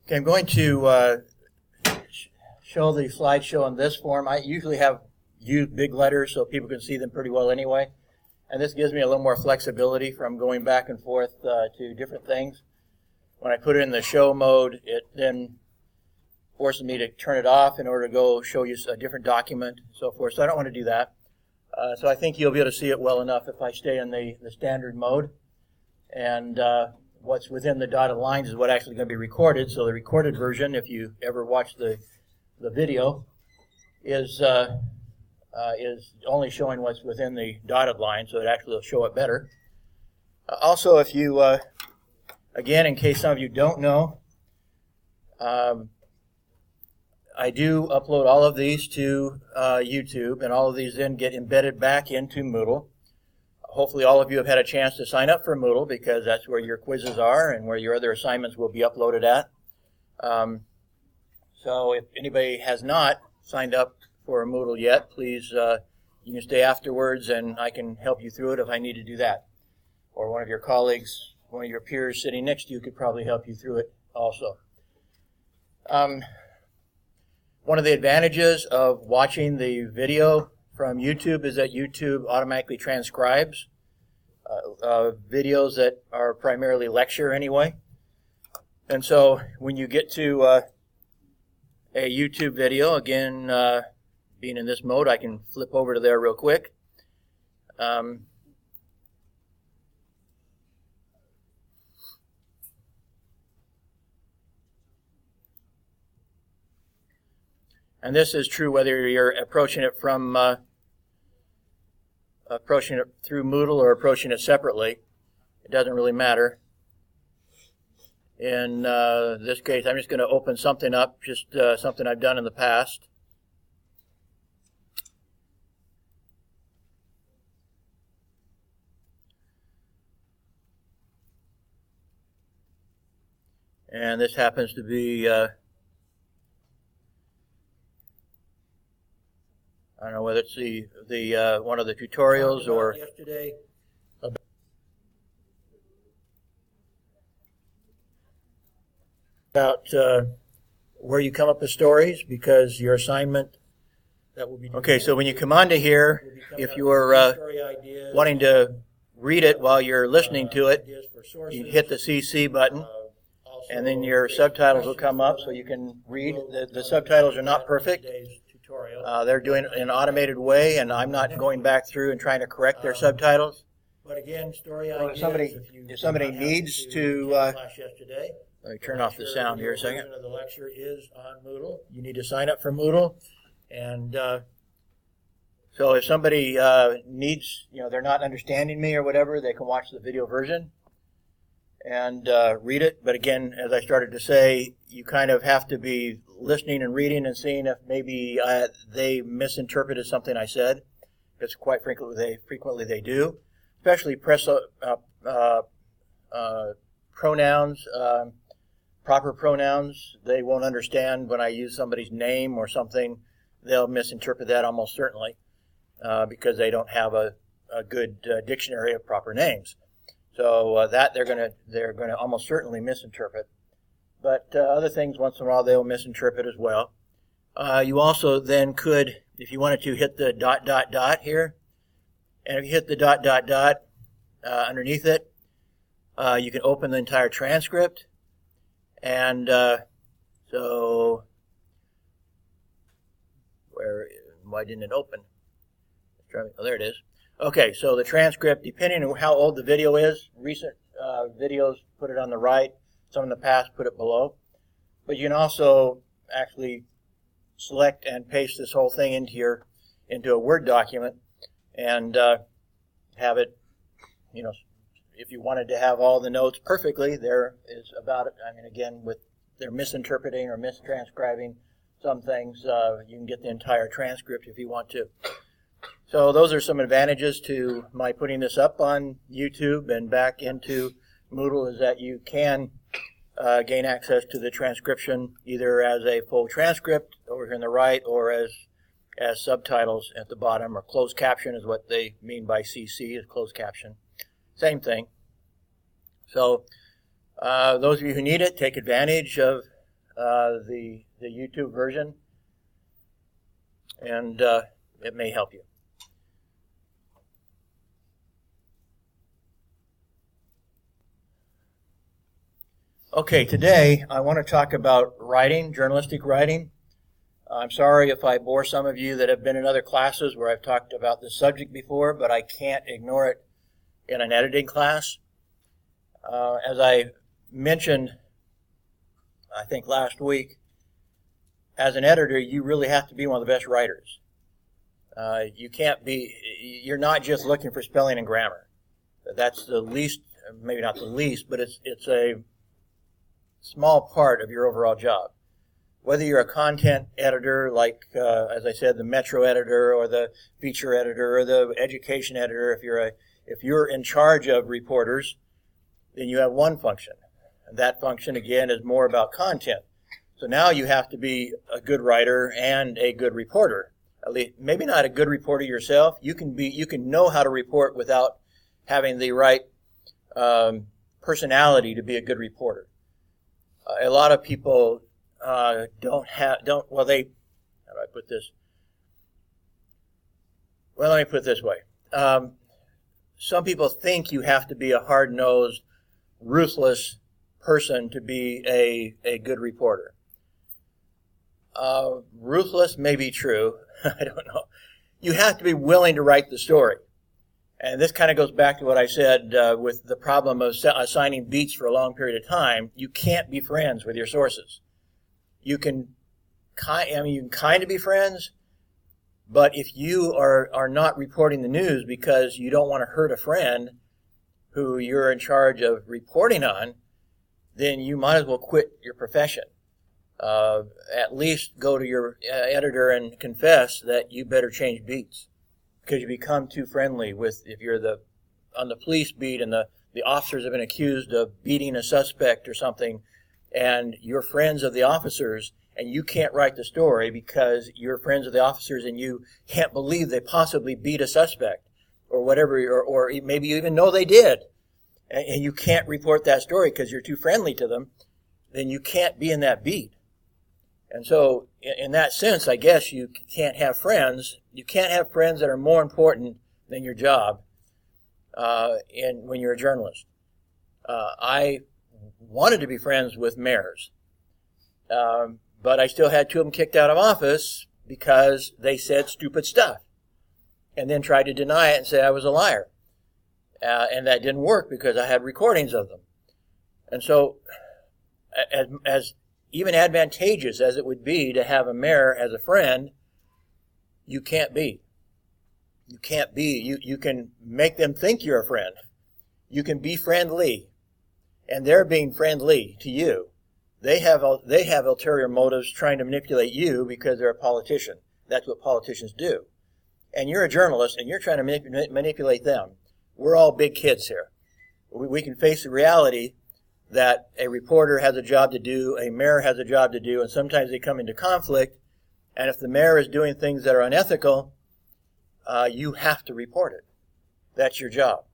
Okay, I'm going to show the slideshow in this form. I usually have used big letters so people can see them pretty well anyway. And this gives me a little more flexibility from going back and forth to different things. When I put it in the show mode, it then forces me to turn it off in order to go show you a different document and so forth. So I don't want to do that. So I think you'll be able to see it well enough if I stay in the standard mode. And what's within the dotted lines is what actually going to be recorded. So the recorded version, if you ever watch the video, is only showing what's within the dotted line, so it actually will show it better. Also, if you, again, in case some of you don't know, I do upload all of these to YouTube, and all of these then get embedded back into Moodle. Hopefully all of you have had a chance to sign up for Moodle, because that's where your quizzes are and where your other assignments will be uploaded at. So if anybody has not signed up for Moodle yet, please, you can stay afterwards and I can help you through it if I need to do that. Or one of your colleagues, one of your peers sitting next to you could probably help you through it also. One of the advantages of watching the video from YouTube is that YouTube automatically transcribes videos that are primarily lecture anyway. And so when you get to a YouTube video, again, being in this mode, I can flip over to there real quick. And this is true whether you're approaching it from approaching it through Moodle or approaching it separately. It doesn't really matter. In this case, I'm just going to open something up, just something I've done in the past. And this happens to be I don't know whether it's the one of the tutorials or yesterday about where you come up with stories, because your assignment that will be okay. So when you come onto here, if you are wanting to read it while you're listening to it, you hit the CC button, and then your subtitles will come up so you can read. The subtitles are not perfect. They're doing it in an automated way, and I'm not going back through and trying to correct their subtitles. But again, if somebody needs to, let me turn off the sound here a second. The lecture is on Moodle. You need to sign up for Moodle, and so if somebody needs, they're not understanding me or whatever, they can watch the video version and read it. But again, as I started to say, you kind of have to be listening and reading and seeing if maybe they misinterpreted something I said, because quite frequently they do, especially pronouns, proper pronouns. They won't understand when I use somebody's name or something. They'll misinterpret that almost certainly because they don't have a good dictionary of proper names. So that they're going to almost certainly misinterpret. But other things, once in a while, they'll misinterpret as well. You also then could, if you wanted to, hit the ... here. And if you hit the ... underneath it, you can open the entire transcript. And so, why didn't it open? Oh, there it is. Okay, so the transcript, depending on how old the video is, recent videos put it on the right. Some in the past put it below. But you can also actually select and paste this whole thing into a Word document and have it, if you wanted to have all the notes perfectly, there is about it. I mean, again, with they're misinterpreting or mistranscribing some things, you can get the entire transcript if you want to. So those are some advantages to my putting this up on YouTube and back into Moodle, is that you can gain access to the transcription either as a full transcript over here on the right or as subtitles at the bottom, or closed caption is what they mean by CC, is closed caption. Same thing. So those of you who need it, take advantage of the YouTube version, and it may help you. Okay, today I want to talk about writing, journalistic writing. I'm sorry if I bore some of you that have been in other classes where I've talked about this subject before, but I can't ignore it in an editing class. As I mentioned, I think last week, as an editor, you really have to be one of the best writers. You're not just looking for spelling and grammar. That's the least, maybe not the least, but it's a small part of your overall job. Whether you're a content editor, like, as I said, the Metro editor or the feature editor or the education editor, if you're in charge of reporters, then you have one function. And that function, again, is more about content. So now you have to be a good writer and a good reporter. At least, maybe not a good reporter yourself. You can know how to report withohow having the right personality to be a good reporter. A lot of people how do I put this? Well, let me put it this way. Some people think you have to be a hard-nosed, ruthless person to be a good reporter. Ruthless may be true. I don't know. You have to be willing to write the story. And this kind of goes back to what I said with the problem of assigning beats for a long period of time. You can't be friends with your sources. You can kind of be friends, but if you are not reporting the news because you don't want to hurt a friend who you're in charge of reporting on, then you might as well quit your profession. At least go to your editor and confess that you better change beats, because you become too friendly with, if you're on the police beat and the officers have been accused of beating a suspect or something, and you're friends of the officers, and you can't write the story because you're friends of the officers and you can't believe they possibly beat a suspect or whatever, or maybe you even know they did, and you can't report that story because you're too friendly to them, then you can't be in that beat. And so, in that sense, I guess you can't have friends. You can't have friends that are more important than your job when you're a journalist. I wanted to be friends with mayors, but I still had two of them kicked out of office because they said stupid stuff and then tried to deny it and say I was a liar. And that didn't work because I had recordings of them. And so, as even advantageous as it would be to have a mayor as a friend, you can't be. You can't be. You can make them think you're a friend. You can be friendly, and they're being friendly to you. They have ulterior motives trying to manipulate you because they're a politician. That's what politicians do. And you're a journalist, and you're trying to manipulate them. We're all big kids here. We can face the reality that a reporter has a job to do, a mayor has a job to do, and sometimes they come into conflict. And if the mayor is doing things that are unethical, you have to report it. That's your job.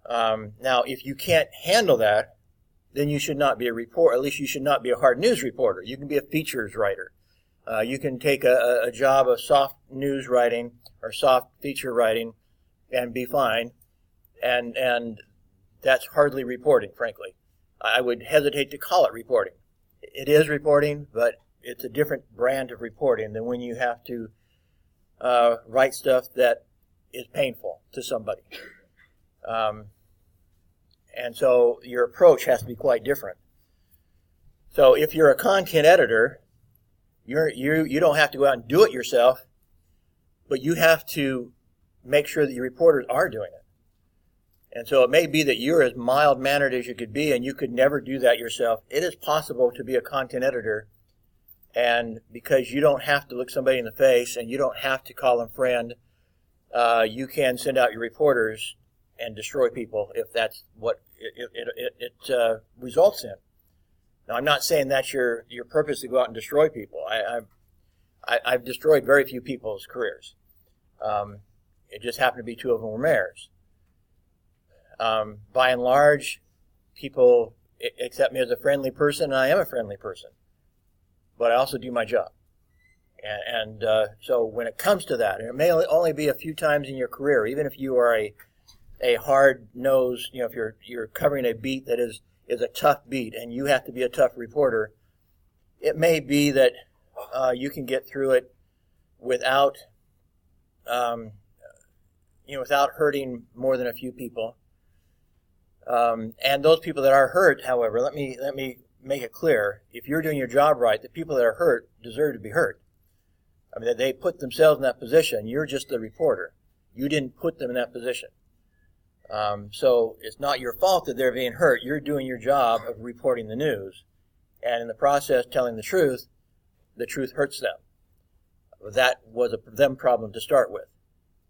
Now, if you can't handle that, then you should not be a reporter. At least you should not be a hard news reporter. You can be a features writer. You can take a job of soft news writing or soft feature writing and be fine. And that's hardly reporting, frankly. I would hesitate to call it reporting. It is reporting, but it's a different brand of reporting than when you have to write stuff that is painful to somebody. And so your approach has to be quite different. So if you're a content editor, you don't have to go out and do it yourself, but you have to make sure that your reporters are doing it. And so it may be that you're as mild-mannered as you could be, and you could never do that yourself. It is possible to be a content editor, and because you don't have to look somebody in the face and you don't have to call them friend, you can send out your reporters and destroy people if that's what it results in. Now, I'm not saying that's your purpose to go out and destroy people. I've destroyed very few people's careers. It just happened to be two of them were mayors. By and large, people accept me as a friendly person, and I am a friendly person. but I also do my job. And so when it comes to that, and it may only be a few times in your career, even if you are a hard-nosed, if you're covering a beat that is a tough beat and you have to be a tough reporter, it may be that you can get through it without without hurting more than a few people. And those people that are hurt, however, let me make it clear: if you're doing your job right, the people that are hurt deserve to be hurt. I mean, they put themselves in that position. You're just the reporter. You didn't put them in that position. So it's not your fault that they're being hurt. You're doing your job of reporting the news. And in the process, telling the truth hurts them. That was a them problem to start with.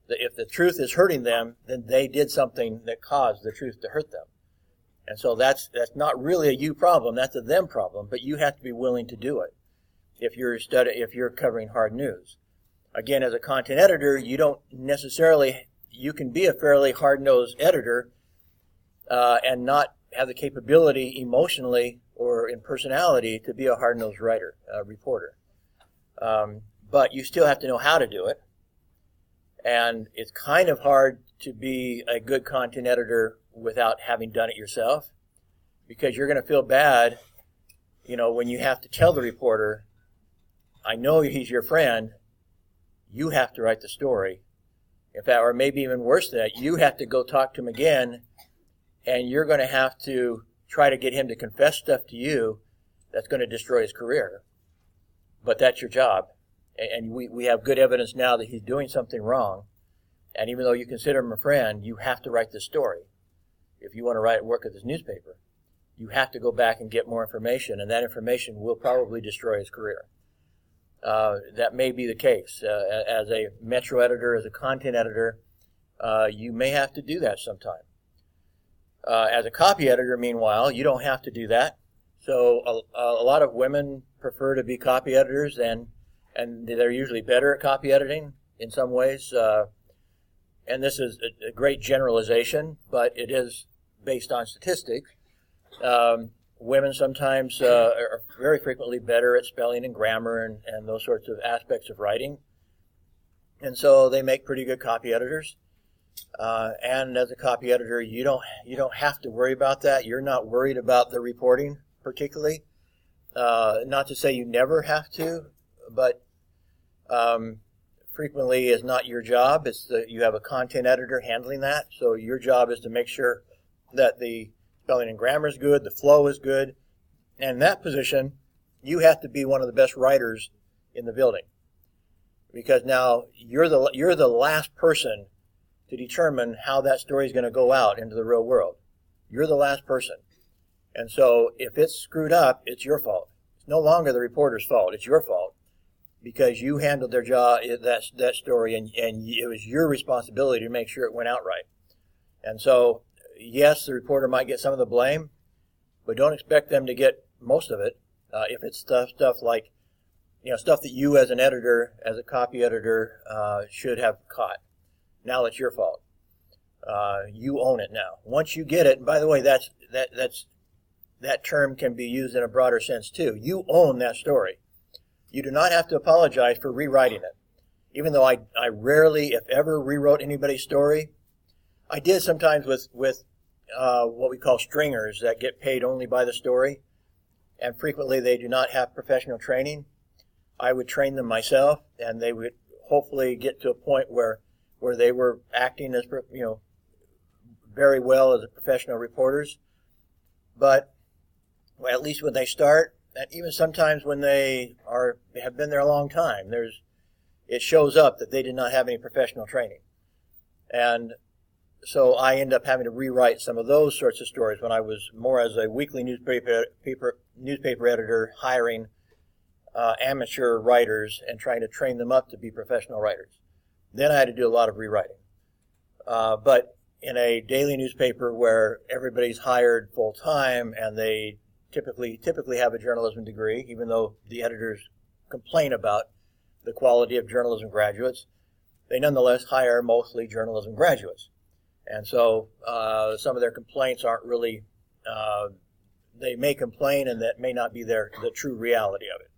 If the truth is hurting them, then they did something that caused the truth to hurt them. And so that's not really a you problem, that's a them problem, but you have to be willing to do it if you're covering hard news. Again, as a content editor, you can be a fairly hard-nosed editor and not have the capability emotionally or in personality to be a hard-nosed reporter. But you still have to know how to do it. And it's kind of hard to be a good content editor without having done it yourself, because you're going to feel bad, when you have to tell the reporter, I know he's your friend, you have to write the story. In fact, or maybe even worse than that, you have to go talk to him again, and you're going to have to try to get him to confess stuff to you that's going to destroy his career. But that's your job. And we have good evidence now that he's doing something wrong. And even though you consider him a friend, you have to write this story. If you want to work at this newspaper, you have to go back and get more information, and that information will probably destroy his career. That may be the case. As a metro editor, as a content editor, you may have to do that sometime. As a copy editor, meanwhile, you don't have to do that. So a lot of women prefer to be copy editors, and they're usually better at copy editing in some ways. And this is a great generalization, but it is based on statistics. Women sometimes are very frequently better at spelling and grammar and those sorts of aspects of writing. And so they make pretty good copy editors. And as a copy editor, you don't have to worry about that. You're not worried about the reporting particularly. Not to say you never have to, but frequently is not your job. You have a content editor handling that. So your job is to make sure that the spelling and grammar is good, the flow is good, and in that position, you have to be one of the best writers in the building, because now you're the last person to determine how that story is going to go out into the real world. You're the last person, and so if it's screwed up, it's your fault. It's no longer the reporter's fault; it's your fault, because you handled their job, that story, and it was your responsibility to make sure it went out right. And so, yes, the reporter might get some of the blame, but don't expect them to get most of it. If it's stuff like, stuff that you as an editor, as a copy editor, should have caught. Now it's your fault. You own it now. Once you get it, and by the way, that term can be used in a broader sense too. You own that story. You do not have to apologize for rewriting it. Even though I rarely, if ever, rewrote anybody's story, I did sometimes with what we call stringers that get paid only by the story, and frequently they do not have professional training. I would train them myself, and they would hopefully get to a point where they were acting as very well as professional reporters. But at least when they start, and even sometimes when they have been there a long time, it shows up that they did not have any professional training. And so I end up having to rewrite some of those sorts of stories when I was more as a weekly newspaper editor, hiring amateur writers and trying to train them up to be professional writers. Then I had to do a lot of rewriting. But in a daily newspaper where everybody's hired full time and they typically have a journalism degree, even though the editors complain about the quality of journalism graduates, they nonetheless hire mostly journalism graduates. And so some of their complaints aren't really, they may complain, and that may not be the true reality of it.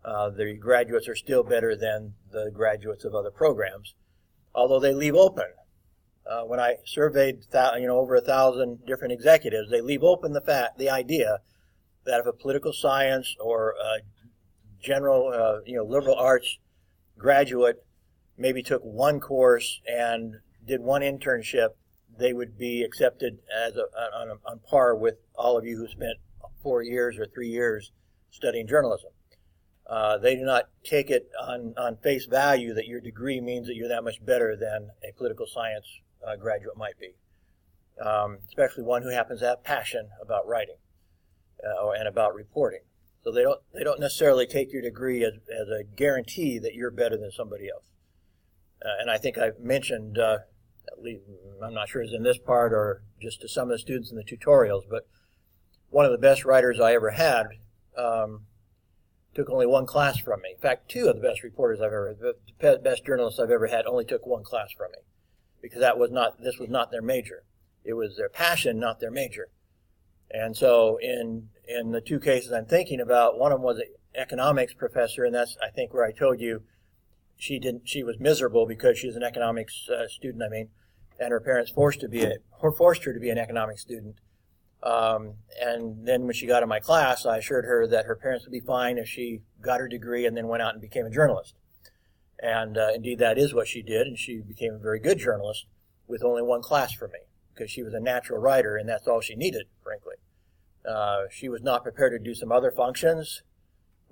the graduates are still better than the graduates of other programs, although they leave open. When I surveyed over 1,000 different executives, they leave open the idea that if a political science or a general liberal arts graduate maybe took one course and did one internship, they would be accepted as on par with all of you who spent 4 years or 3 years studying journalism. They do not take it on face value that your degree means that you're that much better than a political science graduate might be, especially one who happens to have passion about writing and about reporting. So they don't necessarily take your degree as a guarantee that you're better than somebody else. And I think I've mentioned, at least, I'm not sure it's in this part or just to some of the students in the tutorials, but one of the best writers I ever had took only one class from me. In fact, two of the best reporters the best journalists I've ever had only took one class from me, because this was not their major. It was their passion, not their major. And so in the two cases I'm thinking about, one of them was an economics professor, and that's, I think, where I told you she was miserable because she's an economics student, and her parents forced her to be an economics student. And then when she got in my class, I assured her that her parents would be fine if she got her degree and then went out and became a journalist. And indeed, that is what she did, and she became a very good journalist with only one class from me, because she was a natural writer, and that's all she needed, frankly. She was not prepared to do some other functions,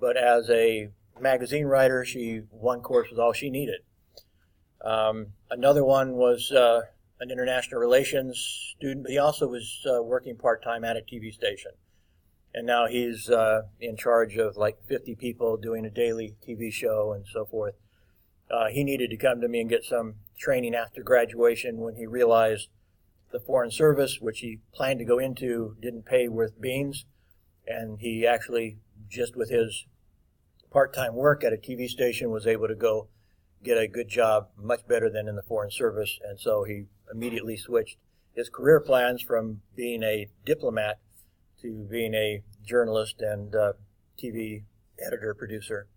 but as a magazine writer, one course was all she needed. Another one was an international relations student, but he also was working part-time at a TV station. And now he's in charge of like 50 people doing a daily TV show and so forth. He needed to come to me and get some training after graduation when he realized the Foreign Service, which he planned to go into, didn't pay worth beans. And he actually, just with his part-time work at a TV station, was able to go get a good job, much better than in the Foreign Service. And so he immediately switched his career plans from being a diplomat to being a journalist and TV editor, producer.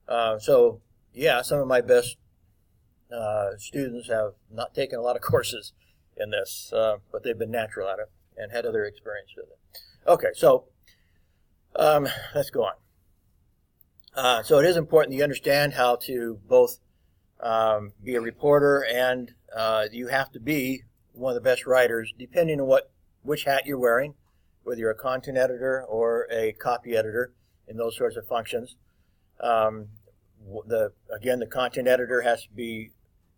So, yeah, some of my best students have not taken a lot of courses in this, but they've been natural at it and had other experience with it. Okay, so let's go on. So it is important that you understand how to both be a reporter, and you have to be one of the best writers, depending on which hat you're wearing, whether you're a content editor or a copy editor in those sorts of functions. The content editor has to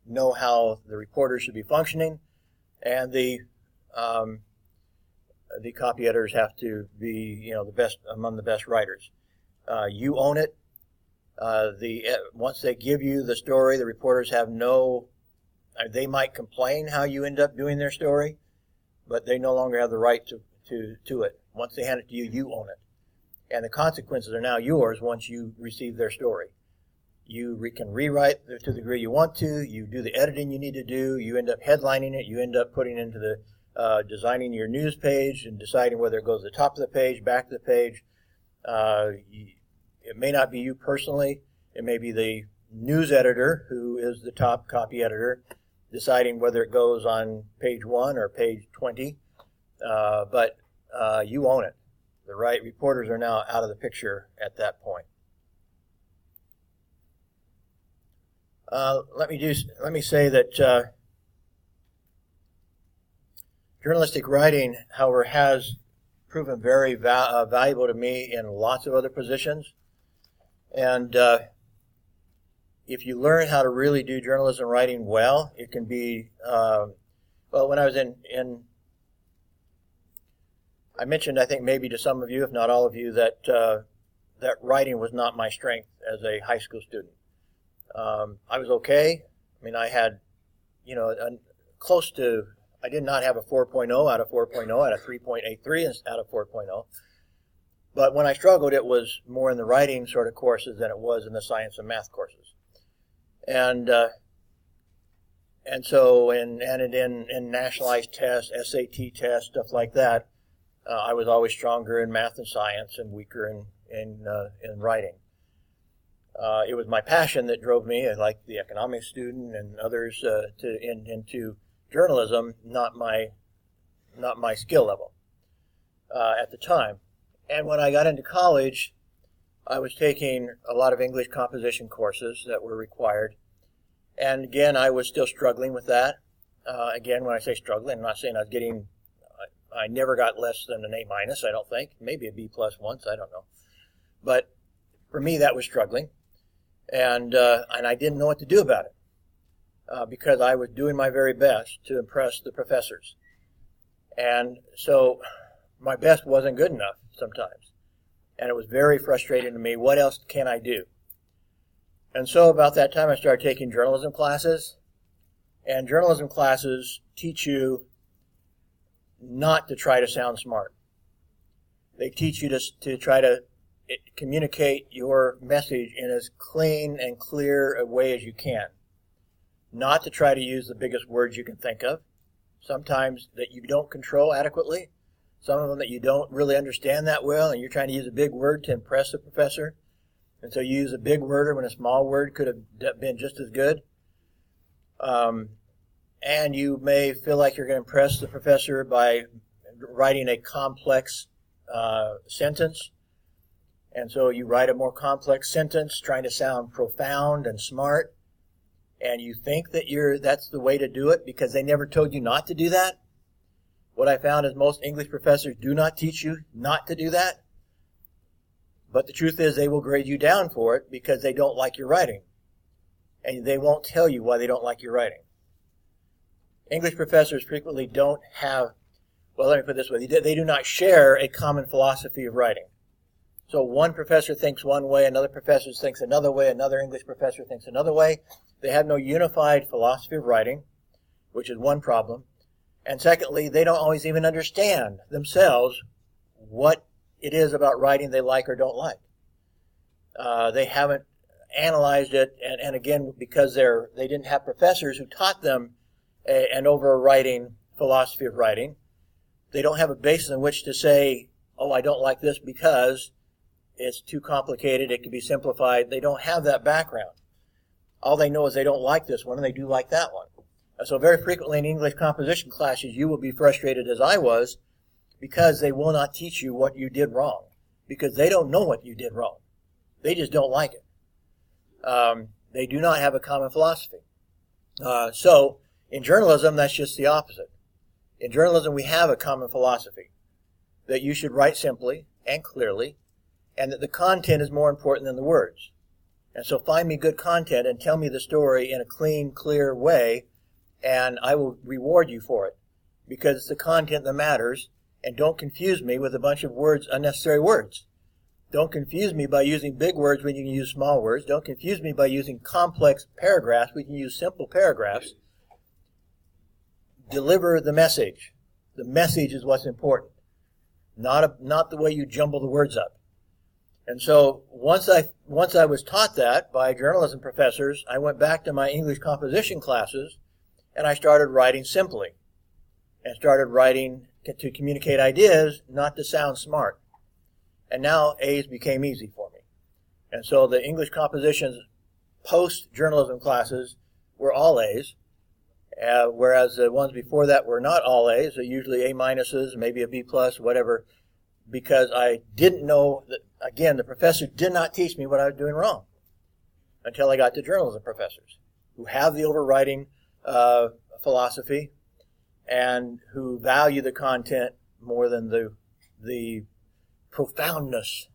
know how the reporter should be functioning, and the copy editors have to be the best among the best writers. You own it. Once they give you the story, the reporters have they might complain how you end up doing their story, but they no longer have the right to it. Once they hand it to you, you own it. And the consequences are now yours once you receive their story. You can rewrite to the degree you want to. You do the editing you need to do. You end up headlining it. You end up putting into designing your news page and deciding whether it goes to the top of the page, back of the page. It may not be you personally. It may be the news editor, who is the top copy editor, deciding whether it goes on page 1 or page 20. But you own it. The right reporters are now out of the picture at that point. Let me say that journalistic writing, however, has proven very valuable to me in lots of other positions. And if you learn how to really do journalism writing well, it can be, when I was I mentioned, I think maybe to some of you, if not all of you, that writing was not my strength as a high school student. I was okay. I had, I did not have a 4.0 out of 4.0, I had a 3.83 out of 4.0. But when I struggled, it was more in the writing sort of courses than it was in the science and math courses. And so in nationalized tests, SAT tests, stuff like that, I was always stronger in math and science and weaker in writing. It was my passion that drove me, like the economics student and others, into journalism, not my skill level at the time. And when I got into college, I was taking a lot of English composition courses that were required. And again, I was still struggling with that. Again, when I say struggling, I'm not saying I never got less than an A-, I don't think. Maybe a B+ once, I don't know. But for me, that was struggling. And I didn't know what to do about it because I was doing my very best to impress the professors. And so my best wasn't good enough sometimes. And it was very frustrating to me. What else can I do? And so about that time, I started taking journalism classes. And journalism classes teach you not to try to sound smart. They teach you to try to communicate your message in as clean and clear a way as you can. Not to try to use the biggest words you can think of. Sometimes that you don't control adequately. Some of them that you don't really understand that well, and you're trying to use a big word to impress the professor. And so you use a big word when a small word could have been just as good. And you may feel like you're going to impress the professor by writing a complex sentence. And so you write a more complex sentence, trying to sound profound and smart. And you think that that's the way to do it because they never told you not to do that. What I found is most English professors do not teach you not to do that. But the truth is they will grade you down for it because they don't like your writing. And they won't tell you why they don't like your writing. English professors frequently don't have, well, let me put it this way, they do not share a common philosophy of writing. So one professor thinks one way, another professor thinks another way, another English professor thinks another way. They have no unified philosophy of writing, which is one problem. And secondly, they don't always even understand themselves what it is about writing they like or don't like. They haven't analyzed it, and again, because they didn't have professors who taught them an overriding philosophy of writing, they don't have a basis in which to say, oh, I don't like this because it's too complicated, it can be simplified. They don't have that background. All they know is they don't like this one and they do like that one. So very frequently in English composition classes, you will be frustrated as I was because they will not teach you what you did wrong because they don't know what you did wrong. They just don't like it. They do not have a common philosophy. So in journalism, that's just the opposite. In journalism, we have a common philosophy that you should write simply and clearly and that the content is more important than the words. And so find me good content and tell me the story in a clean, clear way, and I will reward you for it because it's the content that matters, and don't confuse me with a bunch of words, unnecessary words. Don't confuse me by using big words when you can use small words. Don't confuse me by using complex paragraphs when you can use simple paragraphs. Deliver the message. The message is what's important, not the way you jumble the words up. And so once I was taught that by journalism professors, I went back to my English composition classes and I started writing simply and started writing to communicate ideas, not to sound smart. And now A's became easy for me. And so the English compositions post-journalism classes were all A's, whereas the ones before that were not all A's, they're usually A-, maybe a B+, whatever, because I didn't know that, again, the professor did not teach me what I was doing wrong until I got to journalism professors who have the overriding philosophy and who value the content more than the profoundness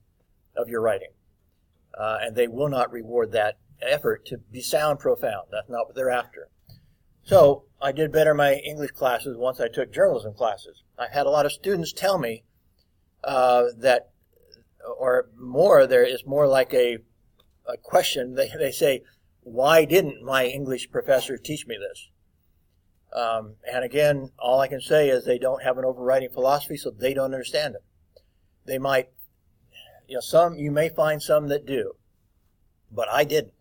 of your writing. And they will not reward that effort to sound profound. That's not what they're after. So I did better in my English classes once I took journalism classes. I've had a lot of students tell me that, or more, there is more like a question. They say, why didn't my English professor teach me this? And again, all I can say is they don't have an overriding philosophy, so they don't understand it. They might, you may find some that do, but I didn't.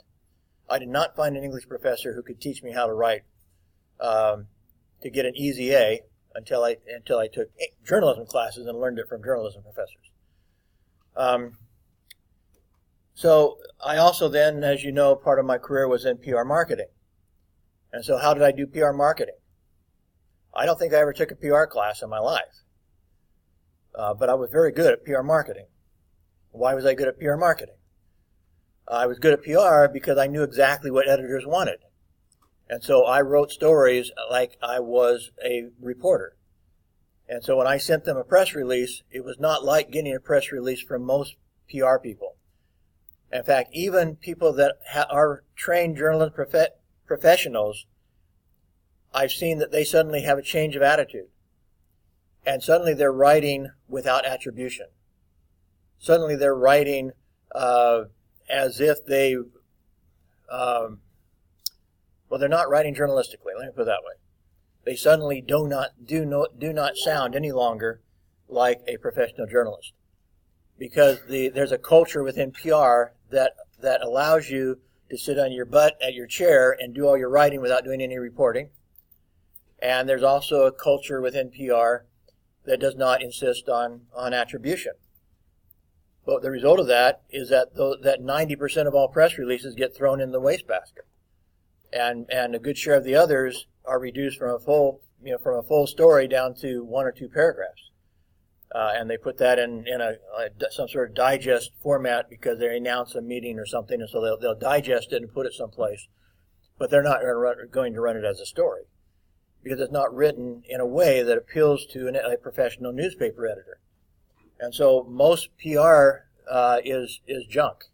I did not find an English professor who could teach me how to write to get an easy A until I took journalism classes and learned it from journalism professors. So I also then, as you know, part of my career was in PR marketing. And so how did I do PR marketing? I don't think I ever took a PR class in my life. But I was very good at PR marketing. Why was I good at PR marketing? I was good at PR because I knew exactly what editors wanted. And so I wrote stories like I was a reporter. And so when I sent them a press release, it was not like getting a press release from most PR people. In fact, even people that are trained journalist professionals, I've seen that they suddenly have a change of attitude. And suddenly they're writing without attribution. Suddenly they're writing as if they, well, they're not writing journalistically, let me put it that way. They suddenly do not sound any longer like a professional journalist. Because there's a culture within PR that allows you to sit on your butt at your chair and do all your writing without doing any reporting. And there's also a culture within PR that does not insist on attribution. But the result of that is that 90% of all press releases get thrown in the wastebasket. And a good share of the others are reduced from a full story down to 1 or 2 paragraphs. And they put that in some sort of digest format because they announce a meeting or something, and so they'll digest it and put it someplace. But they're not going to run it as a story because it's not written in a way that appeals to a professional newspaper editor. And so most PR is junk,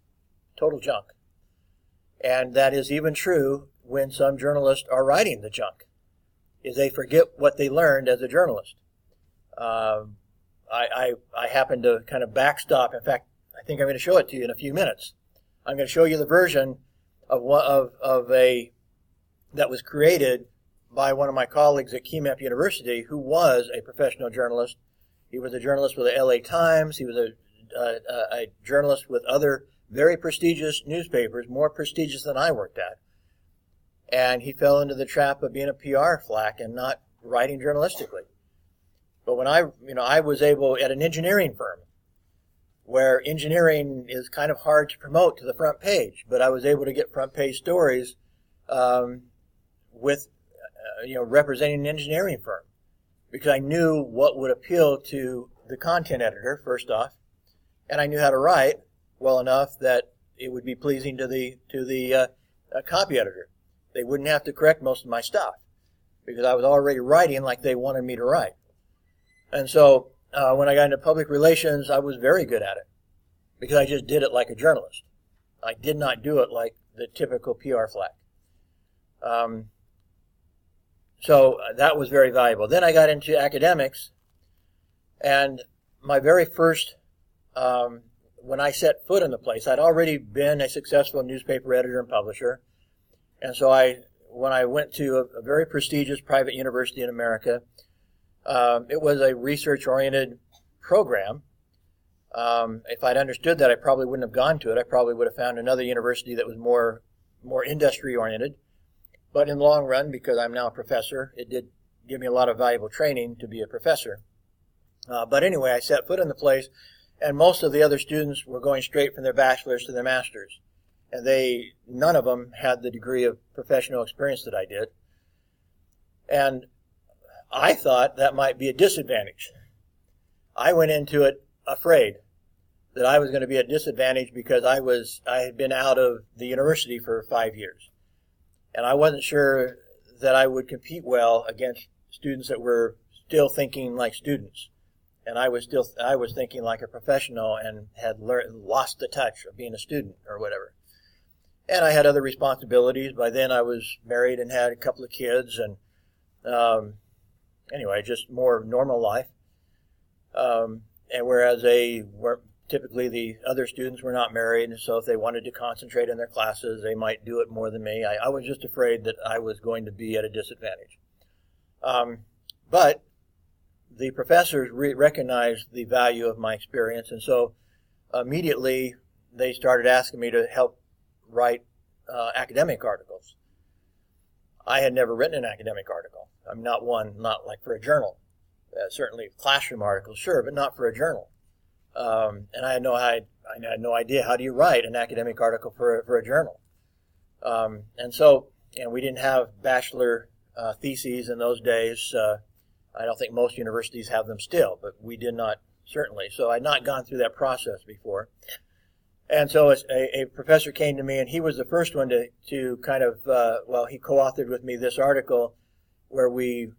total junk. And that is even true when some journalists are writing the junk, is they forget what they learned as a journalist. I happen to kind of backstop. In fact, I think I'm going to show it to you in a few minutes. I'm going to show you the version of that was created by one of my colleagues at Xiamen University, who was a professional journalist. He was a journalist with the LA Times. He was a journalist with other very prestigious newspapers, more prestigious than I worked at. And he fell into the trap of being a PR flack and not writing journalistically. But when I was able at an engineering firm, where engineering is kind of hard to promote to the front page, but I was able to get front page stories with representing an engineering firm, because I knew what would appeal to the content editor first off, and I knew how to write well enough that it would be pleasing to the copy editor. They wouldn't have to correct most of my stuff because I was already writing like they wanted me to write. And so when I got into public relations, I was very good at it because I just did it like a journalist. I did not do it like the typical PR flack. So that was very valuable. Then I got into academics, and my very first, when I set foot in the place, I'd already been a successful newspaper editor and publisher. And so when I went to a very prestigious private university in America, it was a research-oriented program. If I'd understood that, I probably wouldn't have gone to it. I probably would have found another university that was more industry-oriented. But in the long run, because I'm now a professor, it did give me a lot of valuable training to be a professor. But anyway, I set foot in the place, and most of the other students were going straight from their bachelor's to their master's. And none of them had the degree of professional experience that I did. And I thought that might be a disadvantage. I went into it afraid that I was going to be at a disadvantage because I had been out of the university for 5 years. And I wasn't sure that I would compete well against students that were still thinking like students. And I was thinking like a professional and had lost the touch of being a student or whatever. And I had other responsibilities. By then I was married and had a couple of kids, and anyway, just more normal life. And whereas typically the other students were not married, and so if they wanted to concentrate on their classes, they might do it more than me. I was just afraid that I was going to be at a disadvantage. But the professors recognized the value of my experience, and so immediately they started asking me to help write academic articles. I had never written an academic article. I'm not like for a journal. Certainly classroom articles, sure, but not for a journal. And I had no idea how do you write an academic article for a journal. And we didn't have bachelor theses in those days. I don't think most universities have them still, but we did not, certainly. So I'd not gone through that process before. And so a professor came to me, and he was the first one to kind of, he co-authored with me this article where we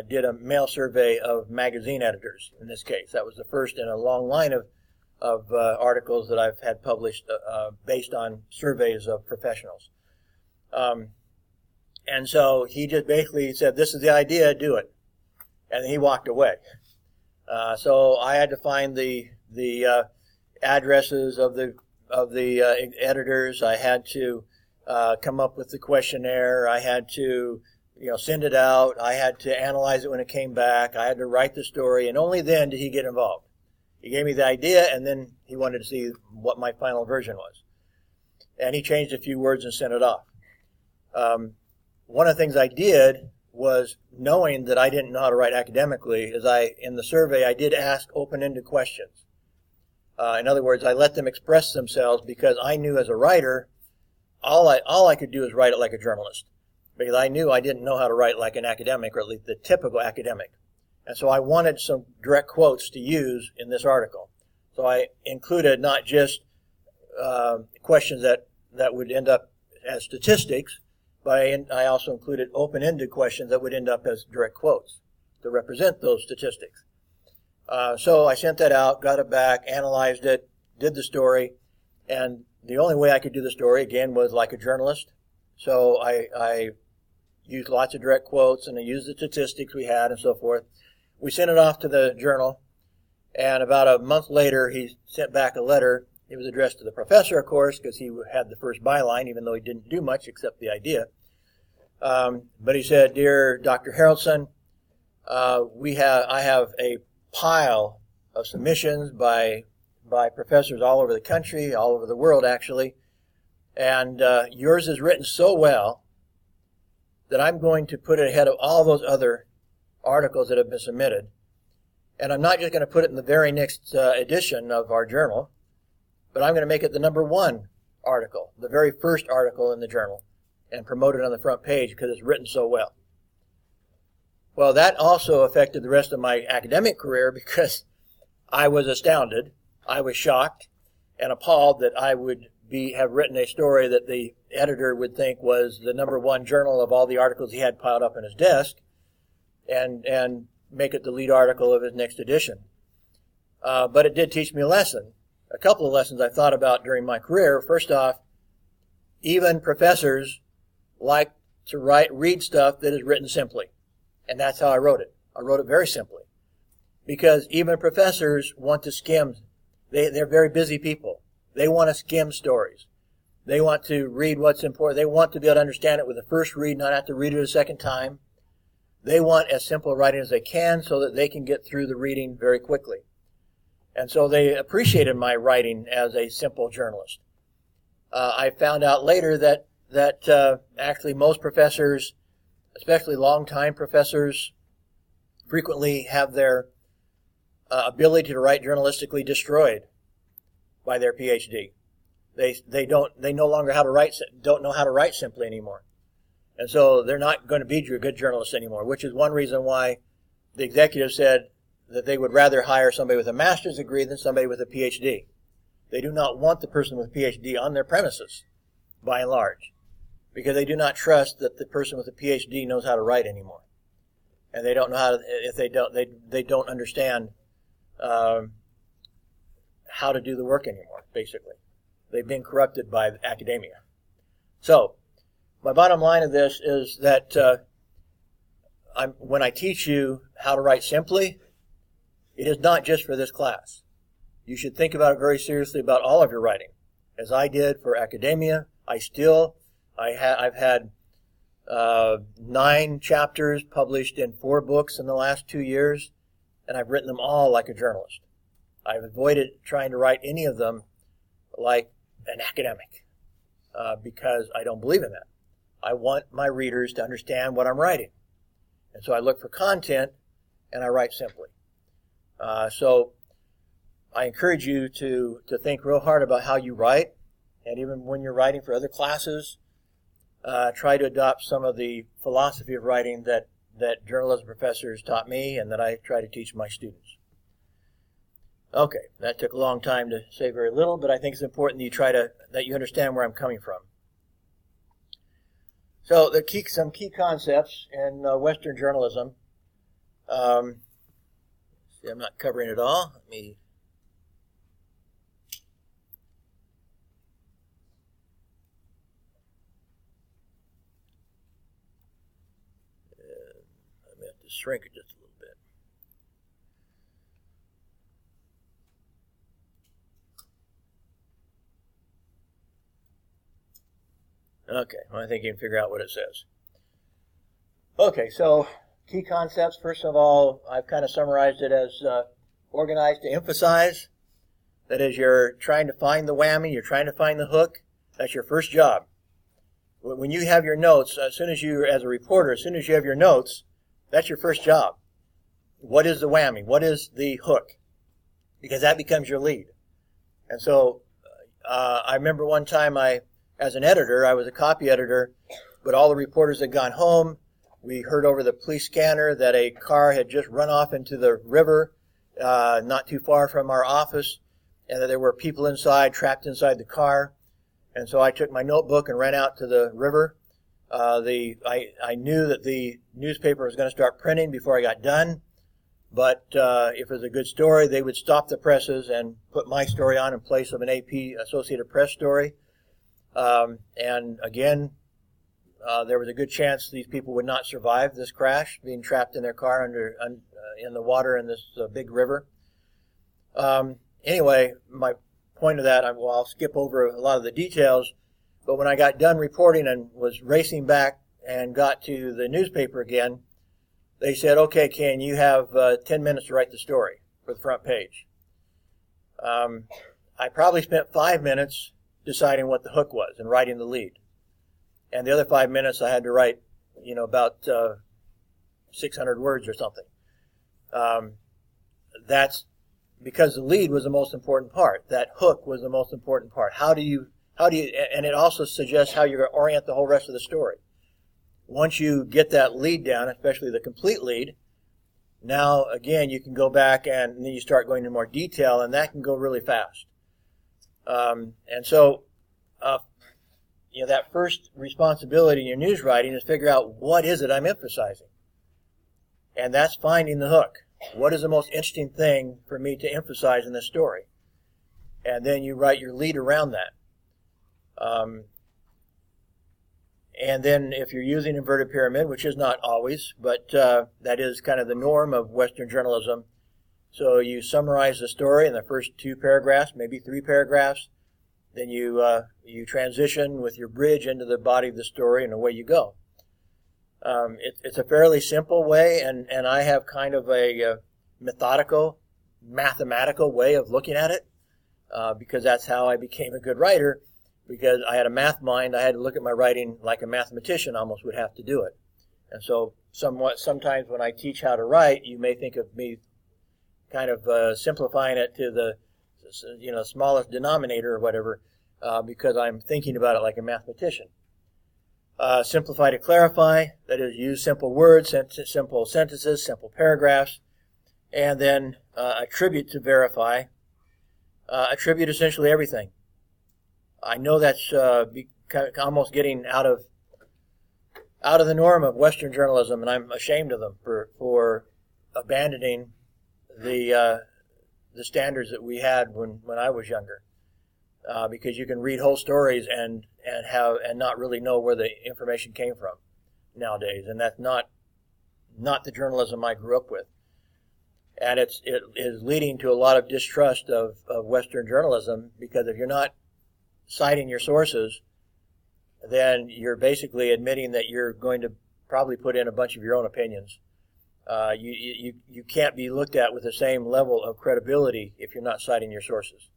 did a mail survey of magazine editors, in this case. That was the first in a long line of articles that I've had published based on surveys of professionals. And so he just basically said, "This is the idea, do it." And he walked away. So I had to find the addresses of the editors. I had to come up with the questionnaire. I had to send it out. I had to analyze it when it came back. I had to write the story, and only then did he get involved. He gave me the idea, and then he wanted to see what my final version was. And he changed a few words and sent it off. One of the things I did was, knowing that I didn't know how to write academically, is in the survey I did ask open-ended questions. In other words, I let them express themselves, because I knew as a writer, all I could do is write it like a journalist, because I knew I didn't know how to write like an academic, or at least the typical academic. And so I wanted some direct quotes to use in this article. So I included not just questions that would end up as statistics, but I also included open-ended questions that would end up as direct quotes to represent those statistics. So I sent that out, got it back, analyzed it, did the story, and the only way I could do the story, again, was like a journalist. So I used lots of direct quotes, and I used the statistics we had and so forth. We sent it off to the journal, and about a month later, he sent back a letter. It was addressed to the professor, of course, because he had the first byline, even though he didn't do much except the idea. But he said, "Dear Dr. Haraldson, I have a pile of submissions by professors all over the country, all over the world, actually, and yours is written so well that I'm going to put it ahead of all those other articles that have been submitted. And I'm not just going to put it in the very next edition of our journal, but I'm going to make it the #1 article, the very first article in the journal, and promote it on the front page because it's written so well." Well, that also affected the rest of my academic career, because I was astounded, I was shocked and appalled that I would have written a story that the editor would think was the #1 journal of all the articles he had piled up in his desk, and make it the lead article of his next edition. But it did teach me a lesson. A couple of lessons I thought about during my career. First off, even professors like to read stuff that is written simply. And that's how I wrote it. I wrote it very simply. Because even professors want to skim. They're very busy people. They want to skim stories. They want to read what's important. They want to be able to understand it with the first read, not have to read it a second time. They want as simple writing as they can so that they can get through the reading very quickly. And so they appreciated my writing as a simple journalist. I found out later that actually most professors, especially long-time professors, frequently have their ability to write journalistically destroyed by their PhD. They no longer don't know how to write simply anymore. And so they're not going to be good journalists anymore, which is one reason why the executive said that they would rather hire somebody with a master's degree than somebody with a PhD. They do not want the person with a PhD on their premises, by and large, because they do not trust that the person with a PhD knows how to write anymore. And they don't know how to, if they don't understand how to do the work anymore, basically. They've been corrupted by academia. So, my bottom line of this is that when I teach you how to write simply, it is not just for this class. You should think about it very seriously about all of your writing. As I did for academia, I've had 9 chapters published in 4 books in the last 2 years, and I've written them all like a journalist. I've avoided trying to write any of them like an academic because I don't believe in that. I want my readers to understand what I'm writing. And so I look for content, and I write simply. So I encourage you to think real hard about how you write, and even when you're writing for other classes, try to adopt some of the philosophy of writing that journalism professors taught me and that I try to teach my students. Okay, that took a long time to say very little, but I think it's important that you understand where I'm coming from. So some key concepts in Western journalism. See, I'm not covering it all. Let me. I'm going to have to shrink it just a little bit. Okay, well, I think you can figure out what it says. Okay, so key concepts. First of all, I've kind of summarized it as organize to emphasize. That is, you're trying to find the whammy, you're trying to find the hook. That's your first job. When you have your notes, as a reporter, as soon as you have your notes, that's your first job. What is the whammy? What is the hook? Because that becomes your lead. And so I remember one time as an editor, I was a copy editor, but all the reporters had gone home. We heard over the police scanner that a car had just run off into the river not too far from our office, and that there were people inside, trapped inside the car. And so I took my notebook and ran out to the river. I knew that the newspaper was going to start printing before I got done, but if it was a good story, they would stop the presses and put my story on in place of an AP Associated Press story. And again, there was a good chance these people would not survive this crash, being trapped in their car in the water in this big river. Anyway, my point of that, I'll skip over a lot of the details, but when I got done reporting and was racing back and got to the newspaper again, they said, okay, Ken, you have 10 minutes to write the story for the front page. I probably spent 5 minutes deciding what the hook was and writing the lead. And the other 5 minutes I had to write, about 600 words or something. That's because the lead was the most important part. That hook was the most important part. How do you, and it also suggests how you're going to orient the whole rest of the story. Once you get that lead down, especially the complete lead, now again you can go back and then you start going into more detail, and that can go really fast. And so, that first responsibility in your news writing is figure out what is it I'm emphasizing. And that's finding the hook. What is the most interesting thing for me to emphasize in this story? And then you write your lead around that. And then if you're using inverted pyramid, which is not always, but that is kind of the norm of Western journalism. So you summarize the story in the first 2 paragraphs, maybe 3 paragraphs. Then you transition with your bridge into the body of the story, and away you go. It's a fairly simple way, and I have kind of a methodical, mathematical way of looking at it, because that's how I became a good writer. Because I had a math mind, I had to look at my writing like a mathematician almost would have to do it. And so sometimes when I teach how to write, you may think of me kind of simplifying it to the smallest denominator or whatever, because I'm thinking about it like a mathematician. Simplify to clarify, that is, use simple words, simple sentences, simple paragraphs, and then attribute to verify. Attribute essentially everything. I know that's almost getting out of the norm of Western journalism, and I'm ashamed of them for abandoning the standards that we had when I was younger, because you can read whole stories and not really know where the information came from nowadays, and that's not the journalism I grew up with, and it is leading to a lot of distrust of Western journalism, because if you're not citing your sources, then you're basically admitting that you're going to probably put in a bunch of your own opinions. You can't be looked at with the same level of credibility if you're not citing your sources.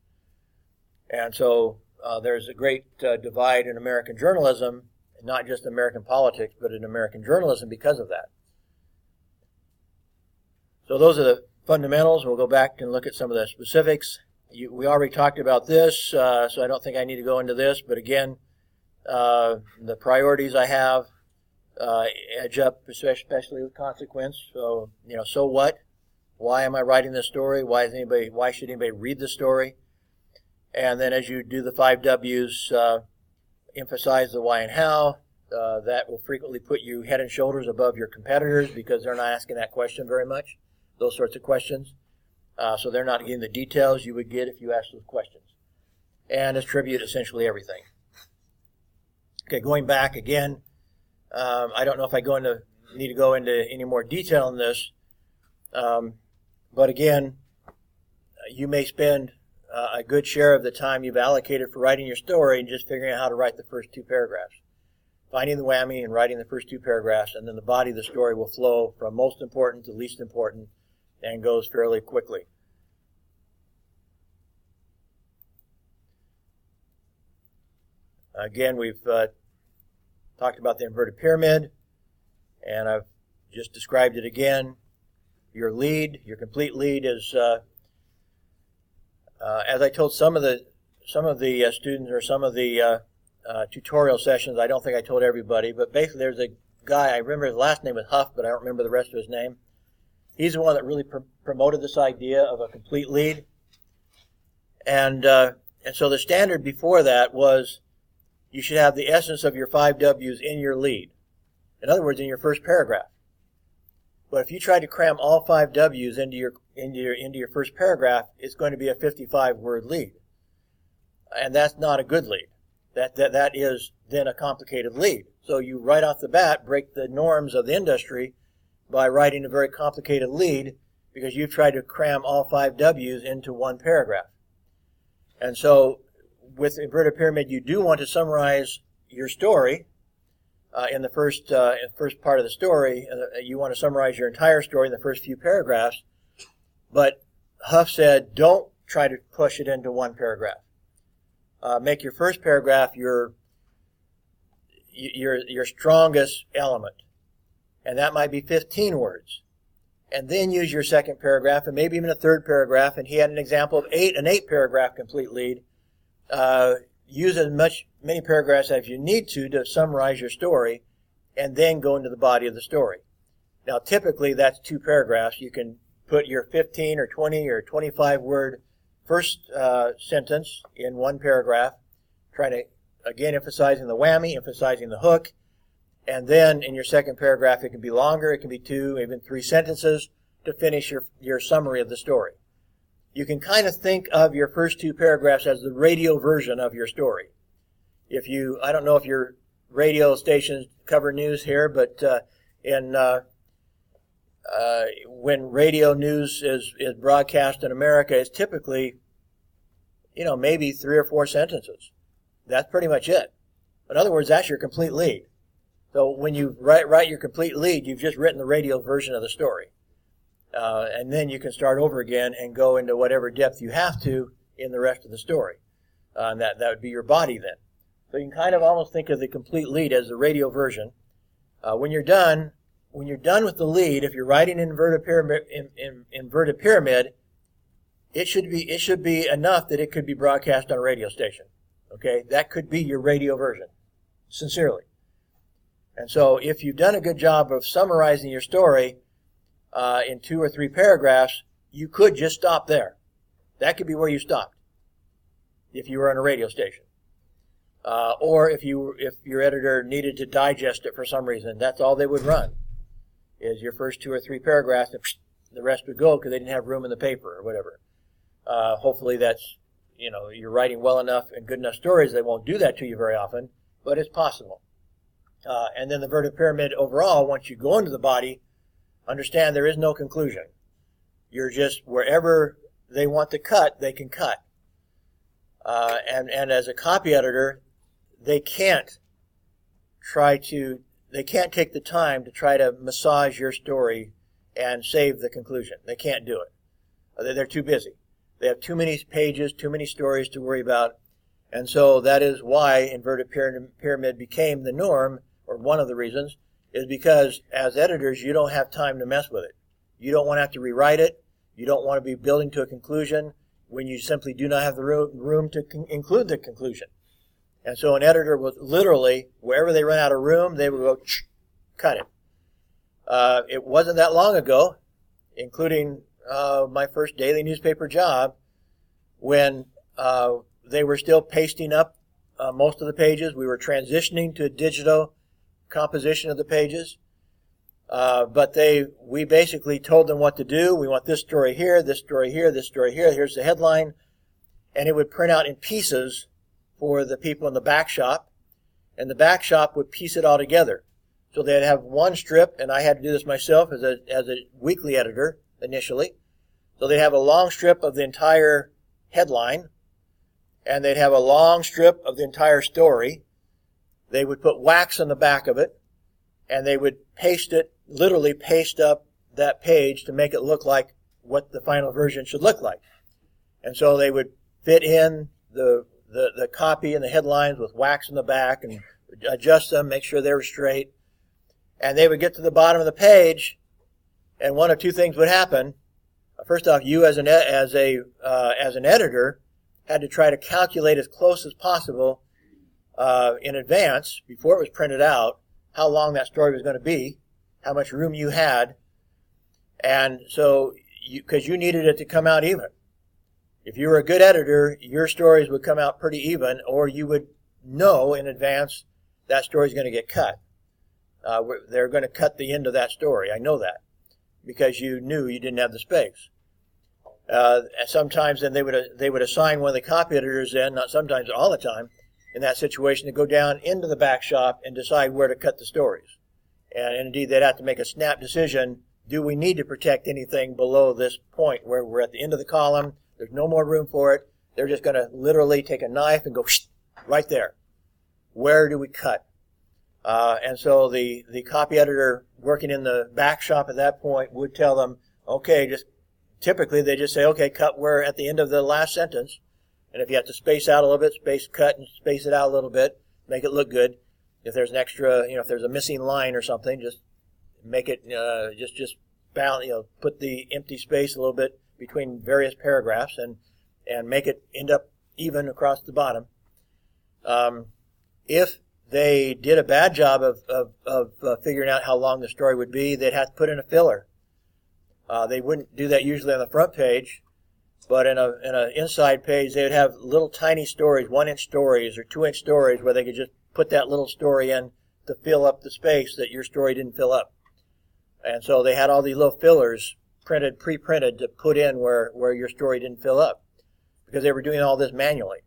And so there's a great divide in American journalism, not just American politics, but in American journalism because of that. So those are the fundamentals. We'll go back and look at some of the specifics. We already talked about this, so I don't think I need to go into this. But again, the priorities I have edge up, especially with consequence. So, so what? Why am I writing this story? Why should anybody read the story? And then as you do the 5 W's, emphasize the why and how. That will frequently put you head and shoulders above your competitors because they're not asking that question very much, those sorts of questions. So they're not getting the details you would get if you asked those questions. And attribute essentially everything. Okay, going back again, I don't know if I need to go into any more detail on this, but again, you may spend a good share of the time you've allocated for writing your story and just figuring out how to write the first 2 paragraphs. Finding the whammy and writing the first 2 paragraphs, and then the body of the story will flow from most important to least important and goes fairly quickly. Again, we've talked about the inverted pyramid, and I've just described it again. Your complete lead is, as I told some of the students or some of the tutorial sessions, I don't think I told everybody, but basically there's a guy, I remember his last name was Huff, but I don't remember the rest of his name. He's the one that really promoted this idea of a complete lead. And so the standard before that was you should have the essence of your 5 W's in your lead. In other words, in your first paragraph. But if you try to cram all 5 W's into your first paragraph, it's going to be a 55-word lead. And that's not a good lead. That is then a complicated lead. So you right off the bat break the norms of the industry by writing a very complicated lead because you've tried to cram all 5 W's into one paragraph. And so with inverted pyramid, you do want to summarize your story in the first part of the story. You want to summarize your entire story in the first few paragraphs. But Huff said, don't try to push it into one paragraph. Make your first paragraph your strongest element. And that might be 15 words. And then use your second paragraph and maybe even a third paragraph. And he had an example of an 8-paragraph complete lead. Use many paragraphs as you need to summarize your story and then go into the body of the story. Now, typically that's 2 paragraphs. You can put your 15 or 20 or 25 word first sentence in one paragraph, trying to, again, emphasizing the whammy, emphasizing the hook. And then in your second paragraph, it can be longer. It can be 2, even 3 sentences to finish your summary of the story. You can kind of think of your first 2 paragraphs as the radio version of your story. I don't know if your radio stations cover news here, but when radio news is broadcast in America, it's typically, maybe 3 or 4 sentences. That's pretty much it. In other words, that's your complete lead. So when you write your complete lead, you've just written the radio version of the story. And then you can start over again and go into whatever depth you have to in the rest of the story. And that would be your body then. So you can kind of almost think of the complete lead as the radio version. When you're done with the lead, if you're writing inverted pyramid, it should be enough that it could be broadcast on a radio station. Okay, that could be your radio version, sincerely. And so if you've done a good job of summarizing your story in 2 or 3 paragraphs, you could just stop there. That could be where you stopped if you were on a radio station. Or if your editor needed to digest it for some reason, that's all they would run, is your first 2 or 3 paragraphs, and the rest would go because they didn't have room in the paper or whatever. Hopefully that's, you're writing well enough and good enough stories, they won't do that to you very often, but it's possible. And then the inverted pyramid overall, once you go into the body, understand there is no conclusion. You're just, wherever they want to cut, they can cut. And as a copy editor, they can't take the time to try to massage your story and save the conclusion. They can't do it. They're too busy. They have too many pages, too many stories to worry about. And so that is why inverted pyramid became the norm, or one of the reasons, is because as editors, you don't have time to mess with it. You don't want to have to rewrite it. You don't want to be building to a conclusion when you simply do not have the room to include the conclusion. And so an editor would literally, wherever they run out of room, they would go, cut it. It wasn't that long ago, including my first daily newspaper job, when they were still pasting up most of the pages. We were transitioning to digital composition of the pages. But we basically told them what to do. We want this story here, this story here, this story here. Here's the headline. And it would print out in pieces for the people in the back shop. And the back shop would piece it all together. So they'd have one strip, and I had to do this myself as a weekly editor initially. So they'd have a long strip of the entire headline, and they'd have a long strip of the entire story. They would put wax on the back of it, and they would literally paste up that page to make it look like what the final version should look like. And so they would fit in the copy and the headlines with wax in the back and adjust them, make sure they were straight. And they would get to the bottom of the page, and one of two things would happen. First off, you as an editor had to try to calculate as close as possible in advance, before it was printed out, how long that story was going to be, how much room you had, and so because you needed it to come out even. If you were a good editor, your stories would come out pretty even, or you would know in advance that story's going to get cut. They're going to cut the end of that story. I know that because you knew you didn't have the space. Sometimes then they would assign one of the copy editors in, not sometimes, all the time, in that situation, to go down into the back shop and decide where to cut the stories. And indeed, they'd have to make a snap decision. Do we need to protect anything below this point where we're at the end of the column? There's no more room for it. They're just going to literally take a knife and go right there. Where do we cut? And so the copy editor working in the back shop at that point would tell them, okay, typically they just say, okay, cut where at the end of the last sentence. And if you have to space out a little bit, cut and space it out a little bit, make it look good. If there's an extra, if there's a missing line or something, just make it, just balance, put the empty space a little bit between various paragraphs and make it end up even across the bottom. If they did a bad job of figuring out how long the story would be, they'd have to put in a filler. They wouldn't do that usually on the front page, but in an inside page, they would have little tiny stories, 1-inch stories or 2-inch stories, where they could just put that little story in to fill up the space that your story didn't fill up. And so they had all these little fillers pre-printed to put in where your story didn't fill up, because they were doing all this manually.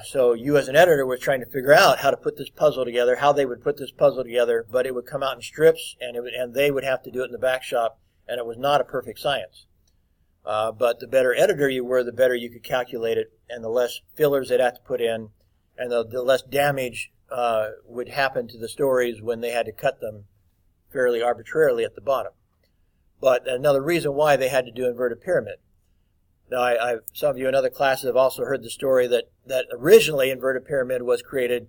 So you as an editor was trying to figure out how to put this puzzle together, how they would put this puzzle together, but it would come out in strips, and they would have to do it in the back shop, and it was not a perfect science. But the better editor you were, the better you could calculate it, and the less fillers they'd have to put in, and the less damage would happen to the stories when they had to cut them fairly arbitrarily at the bottom. But another reason why they had to do inverted pyramid. Now, some of you in other classes have also heard the story that originally inverted pyramid was created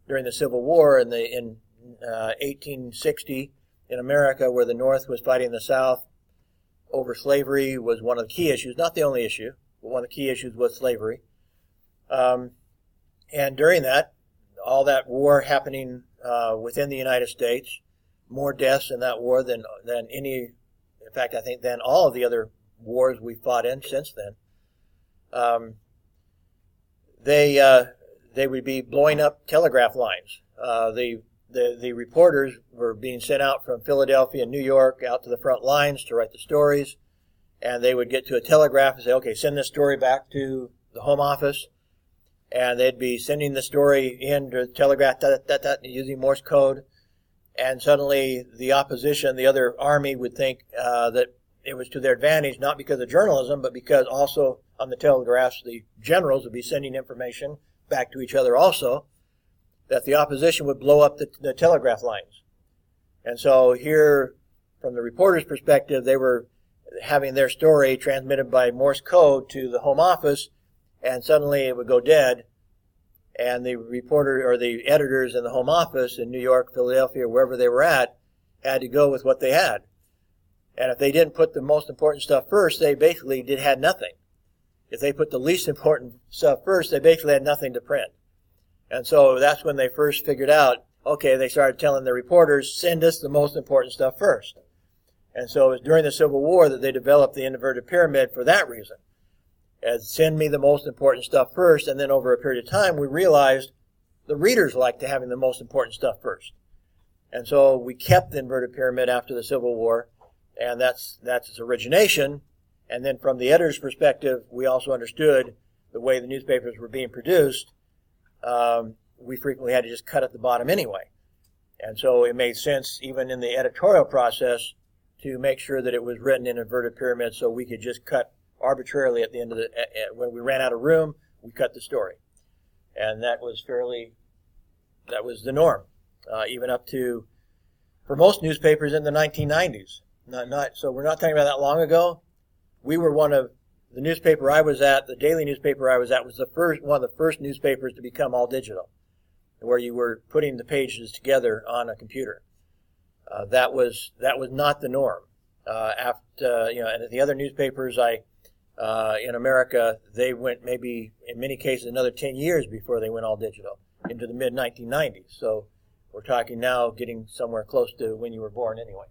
during the Civil War in 1860 in America, where the North was fighting the South over slavery was one of the key issues, not the only issue, but one of the key issues was slavery. And during that, all that war happening within the United States, more deaths in that war than any, in fact, I think than all of the other wars we fought in since then. They would be blowing up telegraph lines. The reporters were being sent out from Philadelphia and New York out to the front lines to write the stories, and they would get to a telegraph and say, okay, send this story back to the home office, and they'd be sending the story in to the telegraph using Morse code, and suddenly the opposition, the other army, would think that it was to their advantage, not because of journalism, but because also on the telegraphs the generals would be sending information back to each other also, that the opposition would blow up the telegraph lines. And so here, from the reporter's perspective, they were having their story transmitted by Morse code to the home office, and suddenly it would go dead, and the reporter or the editors in the home office in New York, Philadelphia, wherever they were at, had to go with what they had. And if they didn't put the most important stuff first, they basically had nothing. If they put the least important stuff first, they basically had nothing to print. And so that's when they first figured out, okay, they started telling the reporters, send us the most important stuff first. And so it was during the Civil War that they developed the inverted pyramid for that reason. As send me the most important stuff first, and then over a period of time, we realized the readers liked to having the most important stuff first. And so we kept the inverted pyramid after the Civil War, and that's its origination. And then from the editor's perspective, we also understood the way the newspapers were being produced. We frequently had to just cut at the bottom anyway. And so it made sense, even in the editorial process, to make sure that it was written in inverted pyramid so we could just cut arbitrarily at the end of when we ran out of room, we cut the story. And that was the norm, even up to, for most newspapers in the 1990s. So we're not talking about that long ago. We were the newspaper I was at, the daily newspaper I was at, was one of the first newspapers to become all digital, where you were putting the pages together on a computer. That was not the norm. And the other newspapers in America, they went maybe in many cases another 10 years before they went all digital into the mid 1990s. So we're talking now getting somewhere close to when you were born anyway.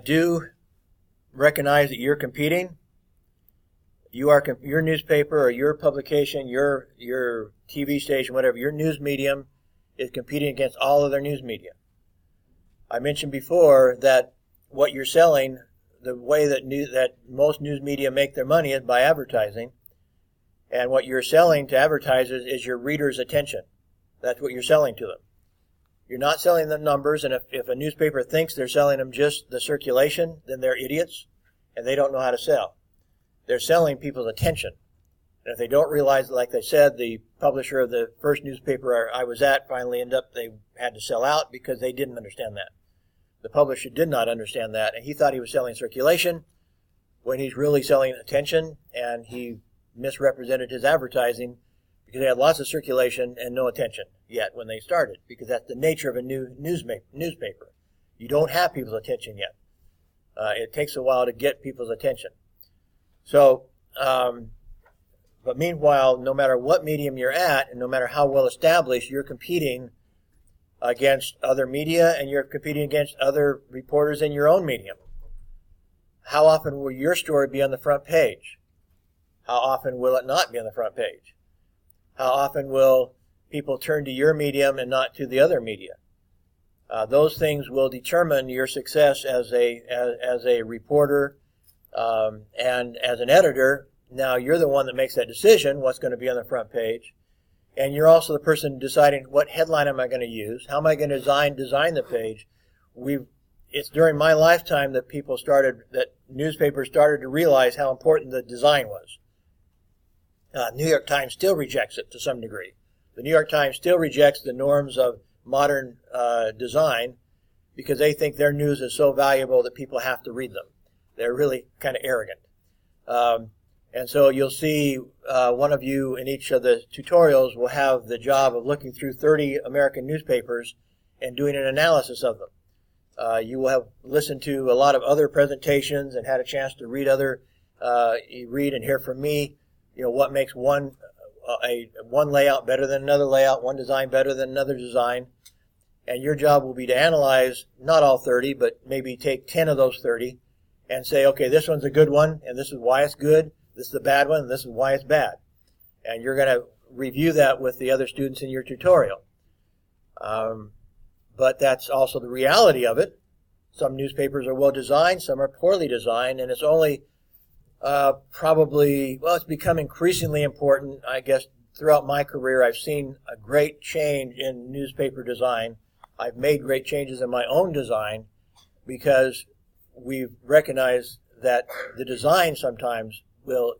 Do recognize that you're competing. Your newspaper or your publication, your TV station, whatever, your news medium is competing against all other news media. I mentioned before that what you're selling, the way that most news media make their money is by advertising. And what you're selling to advertisers is your readers' attention. That's what you're selling to them. You're not selling them numbers, and if a newspaper thinks they're selling them just the circulation, then they're idiots, and they don't know how to sell. They're selling people's attention. And if they don't realize, like I said, the publisher of the first newspaper I was at finally they had to sell out because they didn't understand that. The publisher did not understand that, and he thought he was selling circulation when he's really selling attention, and he misrepresented his advertising because they had lots of circulation and no attention yet when they started, because that's the nature of a new newspaper. You don't have people's attention yet. It takes a while to get people's attention. So, but meanwhile, no matter what medium you're at, and no matter how well established, you're competing against other media, and you're competing against other reporters in your own medium. How often will your story be on the front page? How often will it not be on the front page? How often will people turn to your medium and not to the other media? Those things will determine your success as a reporter and as an editor. Now, you're the one that makes that decision, what's going to be on the front page. And you're also the person deciding what headline am I going to use? How am I going to design the page? It's during my lifetime that newspapers started to realize how important the design was. New York Times still rejects it to some degree. The New York Times still rejects the norms of modern design because they think their news is so valuable that people have to read them. They're really kind of arrogant. And so you'll see one of you in each of the tutorials will have the job of looking through 30 American newspapers and doing an analysis of them. You will have listened to a lot of other presentations and had a chance to read and hear from me, what makes one layout better than another layout, one design better than another design. And your job will be to analyze, not all 30, but maybe take 10 of those 30 and say, okay, this one's a good one, and this is why it's good. This is the bad one, and this is why it's bad. And you're going to review that with the other students in your tutorial. But that's also the reality of it. Some newspapers are well designed, some are poorly designed, and it's only it's become increasingly important. I guess throughout my career I've seen a great change in newspaper design. I've made great changes in my own design because we've recognized that the design sometimes will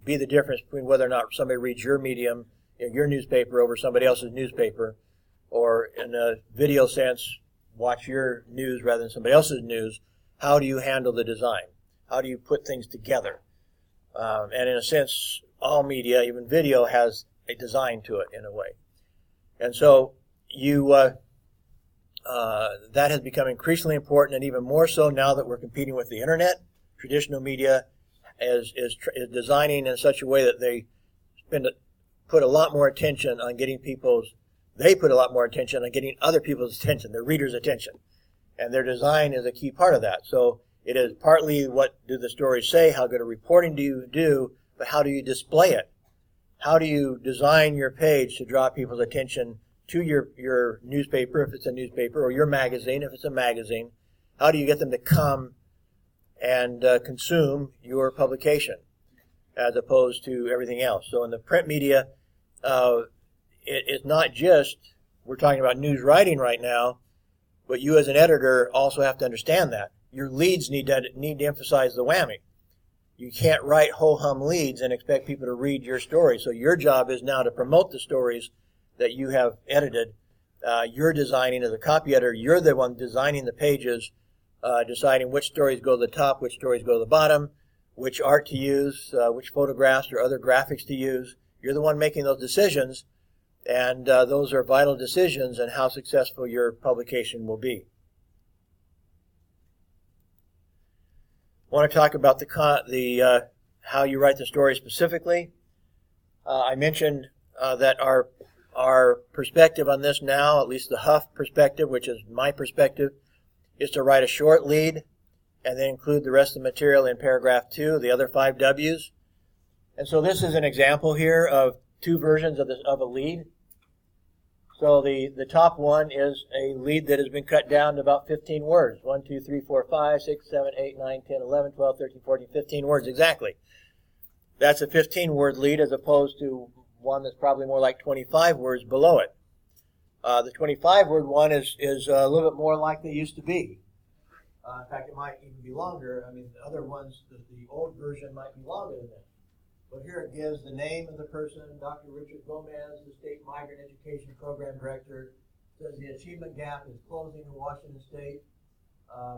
be the difference between whether or not somebody reads your medium, your newspaper over somebody else's newspaper, or in a video sense, watch your news rather than somebody else's news. How do you handle the design? How do you put things together? And in a sense, all media, even video, has a design to it in a way. And so that has become increasingly important, and even more so now that we're competing with the internet. Traditional media is designing in such a way that they put a lot more attention on getting other people's attention, their readers' attention. And their design is a key part of that. So it is partly what do the stories say, how good a reporting do you do, but how do you display it? How do you design your page to draw people's attention to your newspaper, if it's a newspaper, or your magazine, if it's a magazine? How do you get them to come and consume your publication as opposed to everything else? So in the print media, it's not just, we're talking about news writing right now, but you as an editor also have to understand that. Your leads need to emphasize the whammy. You can't write ho-hum leads and expect people to read your story. So your job is now to promote the stories that you have edited. You're designing as a copy editor. You're the one designing the pages, deciding which stories go to the top, which stories go to the bottom, which art to use, which photographs or other graphics to use. You're the one making those decisions, and those are vital decisions in how successful your publication will be. I want to talk about how you write the story specifically. I mentioned that our perspective on this now, at least the Huff perspective, which is my perspective, is to write a short lead and then include the rest of the material in paragraph 2, the other 5 W's. And so this is an example here of 2 versions of a lead. So the top one is a lead that has been cut down to about 15 words. 1, 2, 3, 4, 5, 6, 7, 8, 9, 10, 11, 12, 13, 14, 15 words exactly. That's a 15-word lead as opposed to one that's probably more like 25 words below it. The 25-word one is a little bit more like they used to be. In fact, it might even be longer. I mean, the other ones, the old version might be longer than that. But here it gives the name of the person, Dr. Richard Gomez, the State Migrant Education Program Director. It says the achievement gap is closing in Washington State,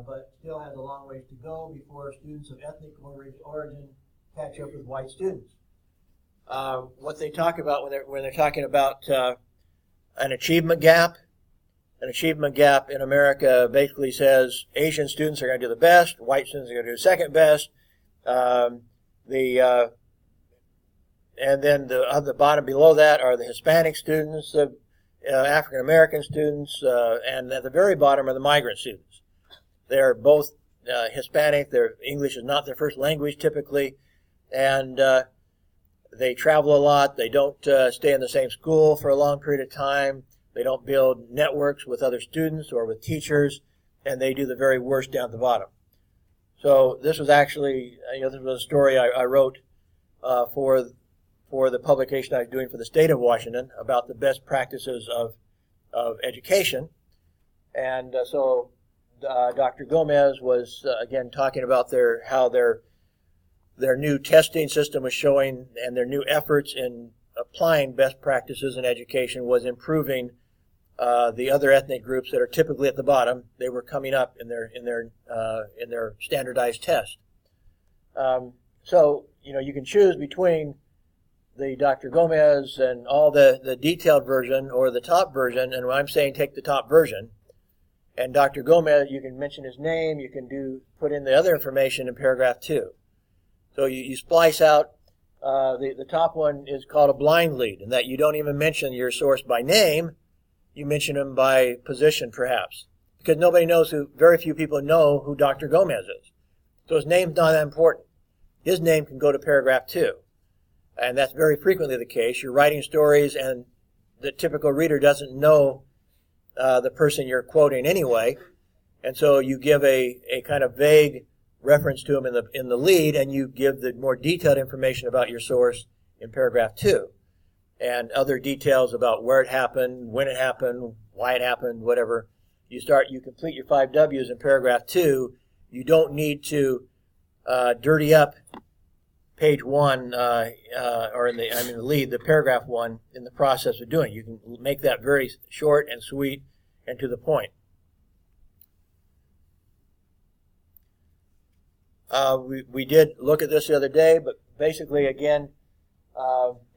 but still has a long ways to go before students of ethnic origin catch up with white students. What they talk about when they're talking about an achievement gap in America basically says Asian students are going to do the best, white students are going to do the second best. And then the bottom below that are the Hispanic students, African American students, and at the very bottom are the migrant students. They're both Hispanic. Their English is not their first language typically, and they travel a lot. They don't stay in the same school for a long period of time. They don't build networks with other students or with teachers, and they do the very worst down at the bottom. So this was actually, this was a story I wrote for the publication I was doing for the state of Washington about the best practices of education. And so Dr. Gomez was, again, talking about how their new testing system was showing, and their new efforts in applying best practices in education was improving the other ethnic groups that are typically at the bottom. They were coming up in their standardized test. So you can choose between the Dr. Gomez and all the detailed version or the top version, and I'm saying take the top version. And Dr. Gomez, you can mention his name, you can put in the other information in paragraph 2. So you splice out, the top one is called a blind lead, in that you don't even mention your source by name, you mention him by position perhaps. Because very few people know who Dr. Gomez is. So his name's not that important. His name can go to paragraph 2. And that's very frequently the case. You're writing stories and the typical reader doesn't know the person you're quoting anyway. And so you give a kind of vague reference to him in the lead, and you give the more detailed information about your source in paragraph 2. And other details about where it happened, when it happened, why it happened, whatever. You complete your 5 W's in paragraph 2. You don't need to dirty up page 1, or in the lead, the paragraph 1 in the process of doing it. You can make that very short and sweet and to the point. We did look at this the other day, but basically, again,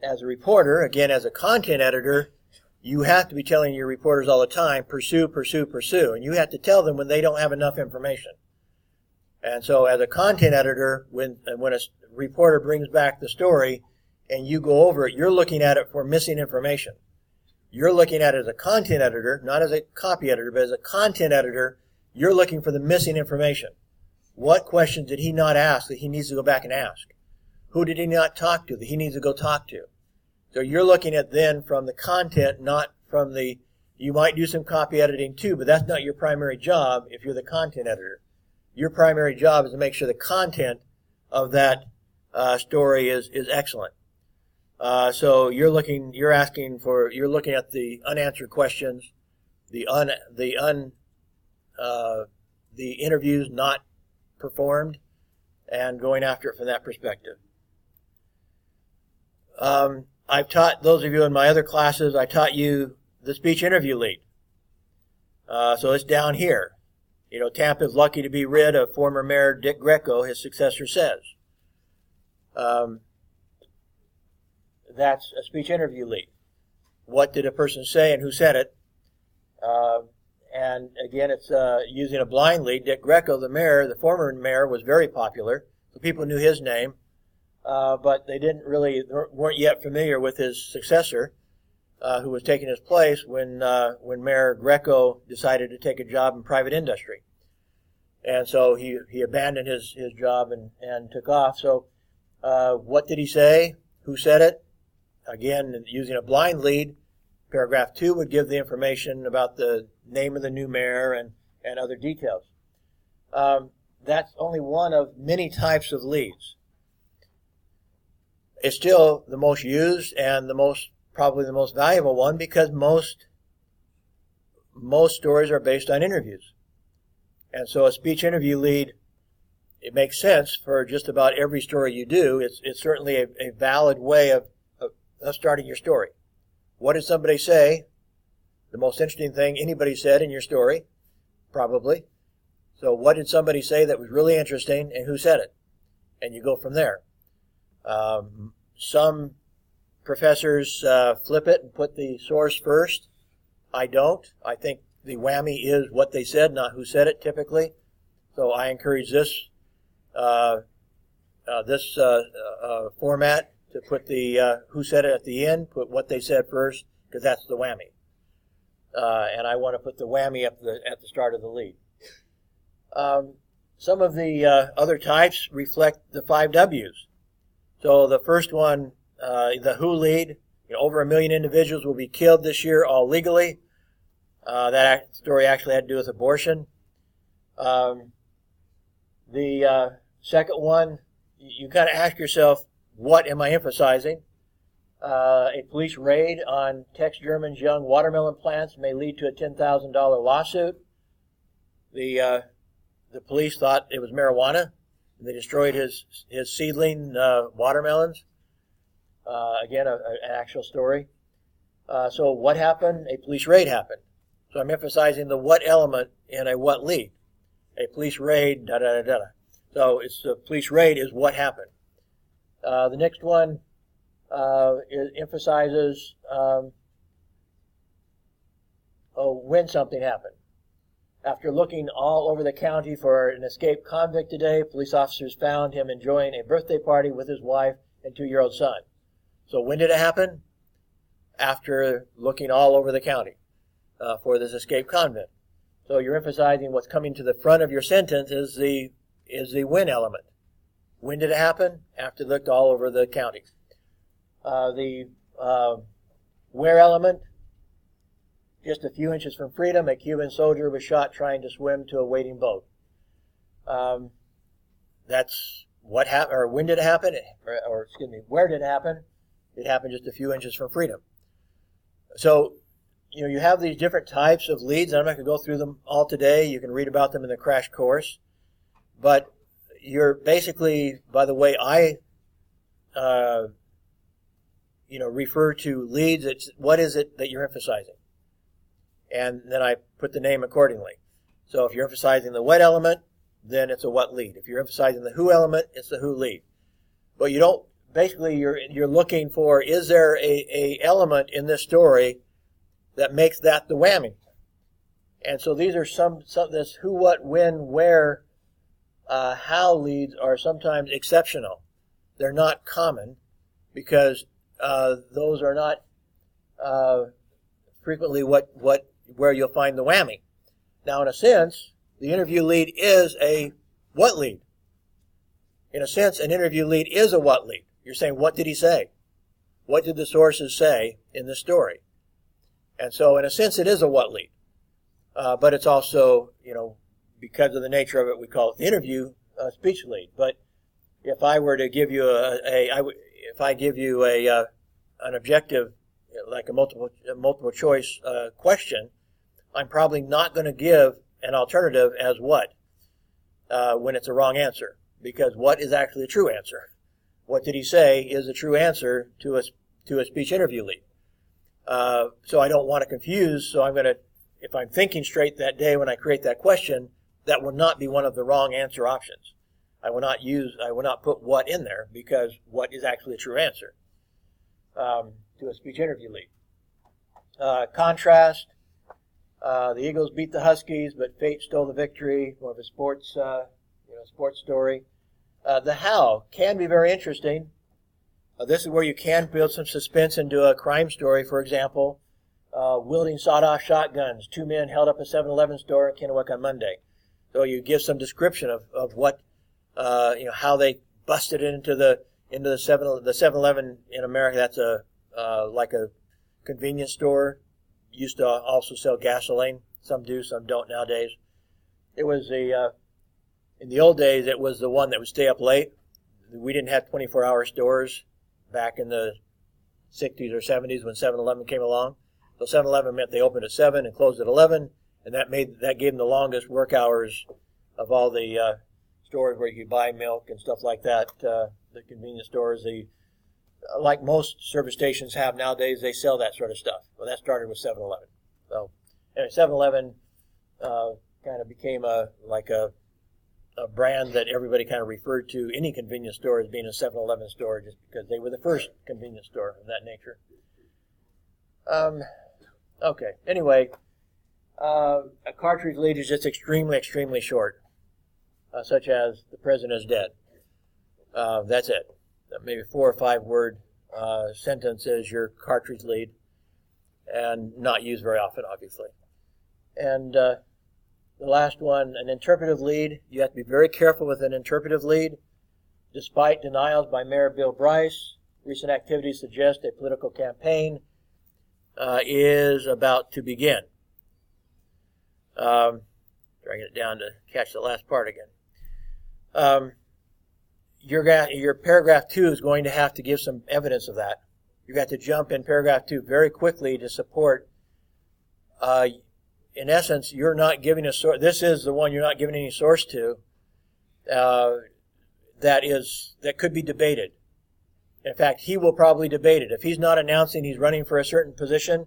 as a reporter, again, as a content editor, you have to be telling your reporters all the time, pursue, pursue, pursue. And you have to tell them when they don't have enough information. And so as a content editor, when a reporter brings back the story and you go over it, you're looking at it for missing information. You're looking at it as a content editor, not as a copy editor, but as a content editor, you're looking for the missing information. What questions did he not ask that he needs to go back and ask? Who did he not talk to that he needs to go talk to? So you're looking at then from the content, not from the, you might do some copy editing too, but that's not your primary job if you're the content editor. Your primary job is to make sure the content of that story is excellent. So you're looking at the unanswered questions, the interviews not performed, and going after it from that perspective. I've taught those of you in my other classes, I taught you the speech interview lead. So it's down here. You know, Tampa is lucky to be rid of former Mayor Dick Greco, his successor says. That's a speech interview lead. What did a person say and who said it? And again, it's using a blind lead. Dick Greco, the mayor, the former mayor, was very popular. So people knew his name, but they weren't yet familiar with his successor, who was taking his place when Mayor Greco decided to take a job in private industry. And so he abandoned his job and took off. So what did he say? Who said it? Again, using a blind lead, paragraph 2 would give the information about the name of the new mayor and other details. That's only one of many types of leads. It's still the most used and probably the most valuable one, because most stories are based on interviews. And so a speech interview lead, it makes sense for just about every story you do. It's certainly a valid way of starting your story. What did somebody say? The most interesting thing anybody said in your story, probably. So what did somebody say that was really interesting, and who said it? And you go from there. Some professors flip it and put the source first. I don't. I think the whammy is what they said, not who said it, typically. So I encourage this format to put the who said it at the end, put what they said first, because that's the whammy. And I want to put the whammy at the start of the lead. Some of the other types reflect the 5 W's. So the first one, the who lead, over 1 million individuals will be killed this year, all legally. That story actually had to do with abortion. The second one, you kind of ask yourself, what am I emphasizing? A police raid on Tex German's young watermelon plants may lead to a $10,000 lawsuit. The police thought it was marijuana. They destroyed his seedling watermelons. Again, an actual story. So what happened? A police raid happened. So I'm emphasizing the what element in a what lead. A police raid, da-da-da-da. So it's the police raid is what happened. The next one emphasizes when something happened. After looking all over the county for an escaped convict today, police officers found him enjoying a birthday party with his wife and 2-year-old son. So when did it happen? After looking all over the county for this escaped convict. So you're emphasizing what's coming to the front of your sentence is the when element. When did it happen? After looked all over the county. The where element, just a few inches from freedom, a Cuban soldier was shot trying to swim to a waiting boat. That's what happened, or when did it happen? Or excuse me, where did it happen? It happened just a few inches from freedom. So, you have these different types of leads, and I'm not going to go through them all today. You can read about them in the crash course. But you're basically, by the way I refer to leads, it's what is it that you're emphasizing? And then I put the name accordingly. So if you're emphasizing the what element, then it's a what lead. If you're emphasizing the who element, it's the who lead. But you don't basically you're looking for, is there a element in this story that makes that the whammy? And so these are some this who, what, when, where, how leads are sometimes exceptional. They're not common because those are not frequently where you'll find the whammy. Now, in a sense, the interview lead is a what lead. In a sense, an interview lead is a what lead. You're saying, what did he say? What did the sources say in the story? And so, in a sense, it is a what lead. But it's also, because of the nature of it, we call it the interview speech lead. But if I were to give you if I give you an objective, like a multiple choice question, I'm probably not going to give an alternative as what when it's a wrong answer, because what is actually a true answer? What did he say is a true answer to a speech interview lead. So I don't want to confuse. So I'm going to, if I'm thinking straight that day when I create that question, that will not be one of the wrong answer options. I will not put what in there, because what is actually a true answer to a speech interview lead. Contrast. The Eagles beat the Huskies, but fate stole the victory. More of a sports story. The how can be very interesting. This is where you can build some suspense into a crime story. For example, wielding sawed-off shotguns. 2 men held up a 7-Eleven store in Kennewick on Monday. So you give some description of what, how they busted into the 7-Eleven in America. That's like a convenience store. Used to also sell gasoline. Some do, some don't nowadays. It was in the old days, it was the one that would stay up late. We didn't have 24-hour stores back in the 60s or 70s when 7-Eleven came along. So 7-Eleven meant they opened at 7 and closed at 11, and that gave them the longest work hours of all the stores where you could buy milk and stuff like that. The convenience stores, like most service stations have nowadays, they sell that sort of stuff. Well, that started with 7-Eleven. So, anyway, 7-Eleven kind of became a brand that everybody kind of referred to any convenience store as being a 7-Eleven store, just because they were the first convenience store of that nature. Okay. Anyway, a cartridge lead is just extremely, extremely short, such as the president is dead. That's it. Maybe 4 or 5 word sentence is your cartridge lead, and not used very often, obviously. And the last one, an interpretive lead. You have to be very careful with an interpretive lead. Despite denials by Mayor Bill Bryce, recent activities suggest a political campaign is about to begin. Dragging it down to catch the last part again. Your paragraph 2 is going to have to give some evidence of that. You got to jump in paragraph 2 very quickly to support. In essence, you're not giving a source. This is the one you're not giving any source to. That could be debated. In fact, he will probably debate it. If he's not announcing he's running for a certain position,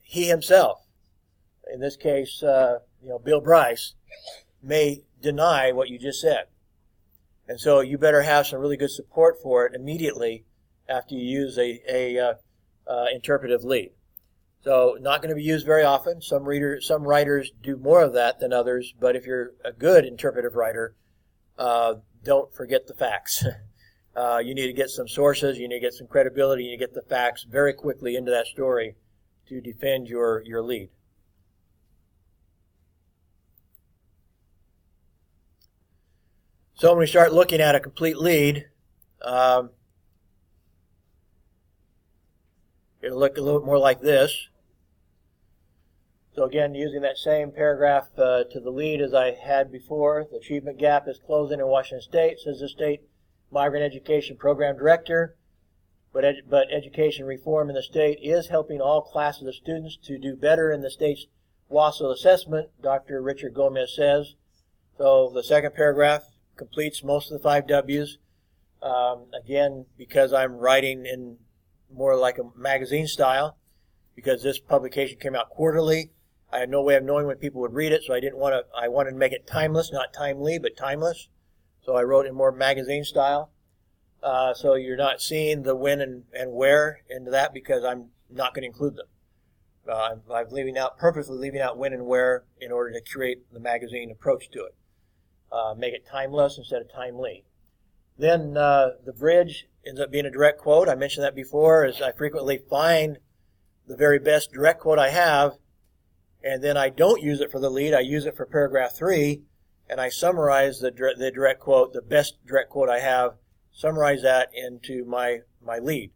he himself, in this case, Bill Bryce, may deny what you just said. And so you better have some really good support for it immediately after you use a interpretive lead. So not going to be used very often. Some writers do more of that than others, but if you're a good interpretive writer, don't forget the facts. You need to get some sources, you need to get some credibility, you need to get the facts very quickly into that story to defend your lead. So when we start looking at a complete lead, it'll look a little bit more like this. So again, using that same paragraph to the lead as I had before, the achievement gap is closing in Washington State, says the state migrant education program director. But education reform in the state is helping all classes of students to do better in the state's WASO assessment, Dr. Richard Gomez says. So the second paragraph completes most of the 5 W's. Again, because I'm writing in more like a magazine style, because this publication came out quarterly, I had no way of knowing when people would read it, so I wanted to make it timeless, not timely, but timeless. So I wrote in more magazine style. So you're not seeing the when and where into that because I'm not going to include them. I'm purposely leaving out when and where in order to create the magazine approach to it. Make it timeless instead of timely. Then the bridge ends up being a direct quote. I mentioned that before, as I frequently find the very best direct quote I have, and then I don't use it for the lead. I use it for paragraph 3, and I summarize the direct quote, the best direct quote I have, summarize that into my lead.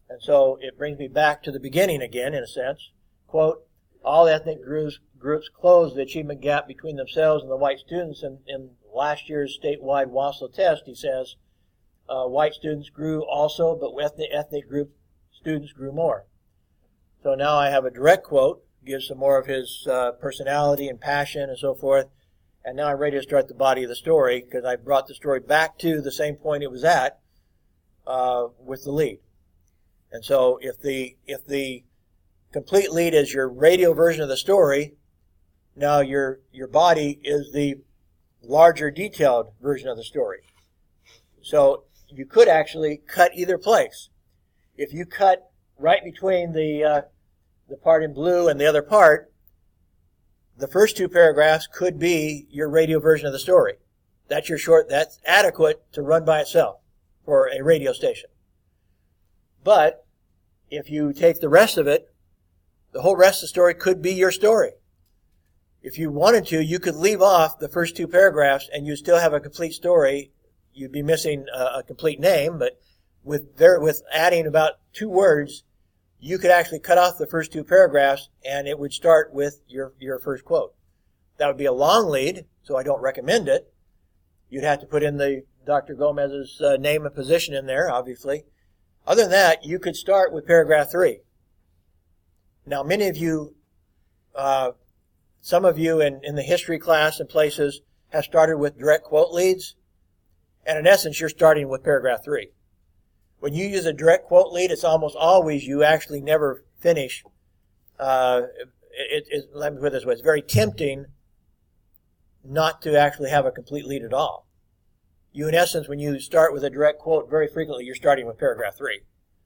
And so it brings me back to the beginning again, in a sense. Quote, all ethnic groups closed the achievement gap between themselves and the white students. In last year's statewide WASL test, he says, white students grew also, but ethnic group students grew more. So now I have a direct quote, gives some more of his personality and passion and so forth. And now I'm ready to start the body of the story because I brought the story back to the same point it was at with the lead. And so if the complete lead is your radio version of the story, now your body is the larger detailed version of the story. So you could actually cut either place. If you cut right between the part in blue and the other part, the first 2 paragraphs could be your radio version of the story. That's that's adequate to run by itself for a radio station. But if you take the rest of it, the whole rest of the story could be your story. If you wanted to, you could leave off the first 2 paragraphs and you still have a complete story. You'd be missing a complete name, but with adding about 2 words, you could actually cut off the first 2 paragraphs and it would start with your first quote. That would be a long lead, so I don't recommend it. You'd have to put in the Dr. Gomez's name and position in there, obviously. Other than that, you could start with paragraph 3. Now, many of you, some of you in the history class and places have started with direct quote leads, and in essence, you're starting with paragraph 3. When you use a direct quote lead, it's almost always you actually never finish. Let me put it this way. It's very tempting not to actually have a complete lead at all. You, in essence, when you start with a direct quote, very frequently you're starting with paragraph 3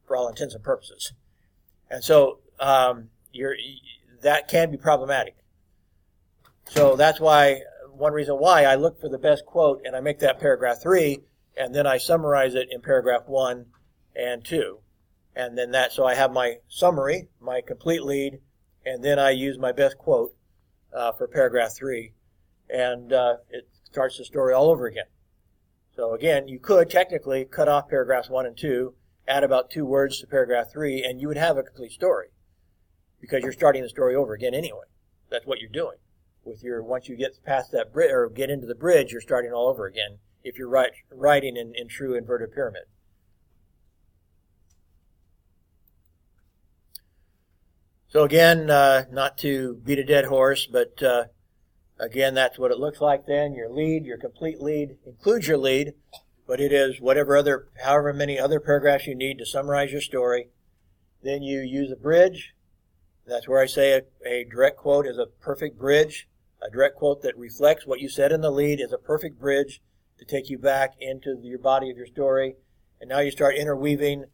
for all intents and purposes. And so that can be problematic. So that's why one reason why I look for the best quote and I make that paragraph 3, and then I summarize it in paragraph 1 and 2. And then so I have my summary, my complete lead, and then I use my best quote for paragraph 3. And it starts the story all over again. So again, you could technically cut off paragraphs 1 and 2, add about 2 words to paragraph 3, and you would have a complete story because you're starting the story over again anyway. That's what you're doing. Once you get past that bridge or get into the bridge, you're starting all over again if you're writing in true inverted pyramid. So again, not to beat a dead horse, but again, that's what it looks like then. Your lead, your complete lead, includes your lead, but it is however many other paragraphs you need to summarize your story. Then you use a bridge. That's where I say a direct quote is a perfect bridge. A direct quote that reflects what you said in the lead is a perfect bridge to take you back into your body of your story. And now you start interweaving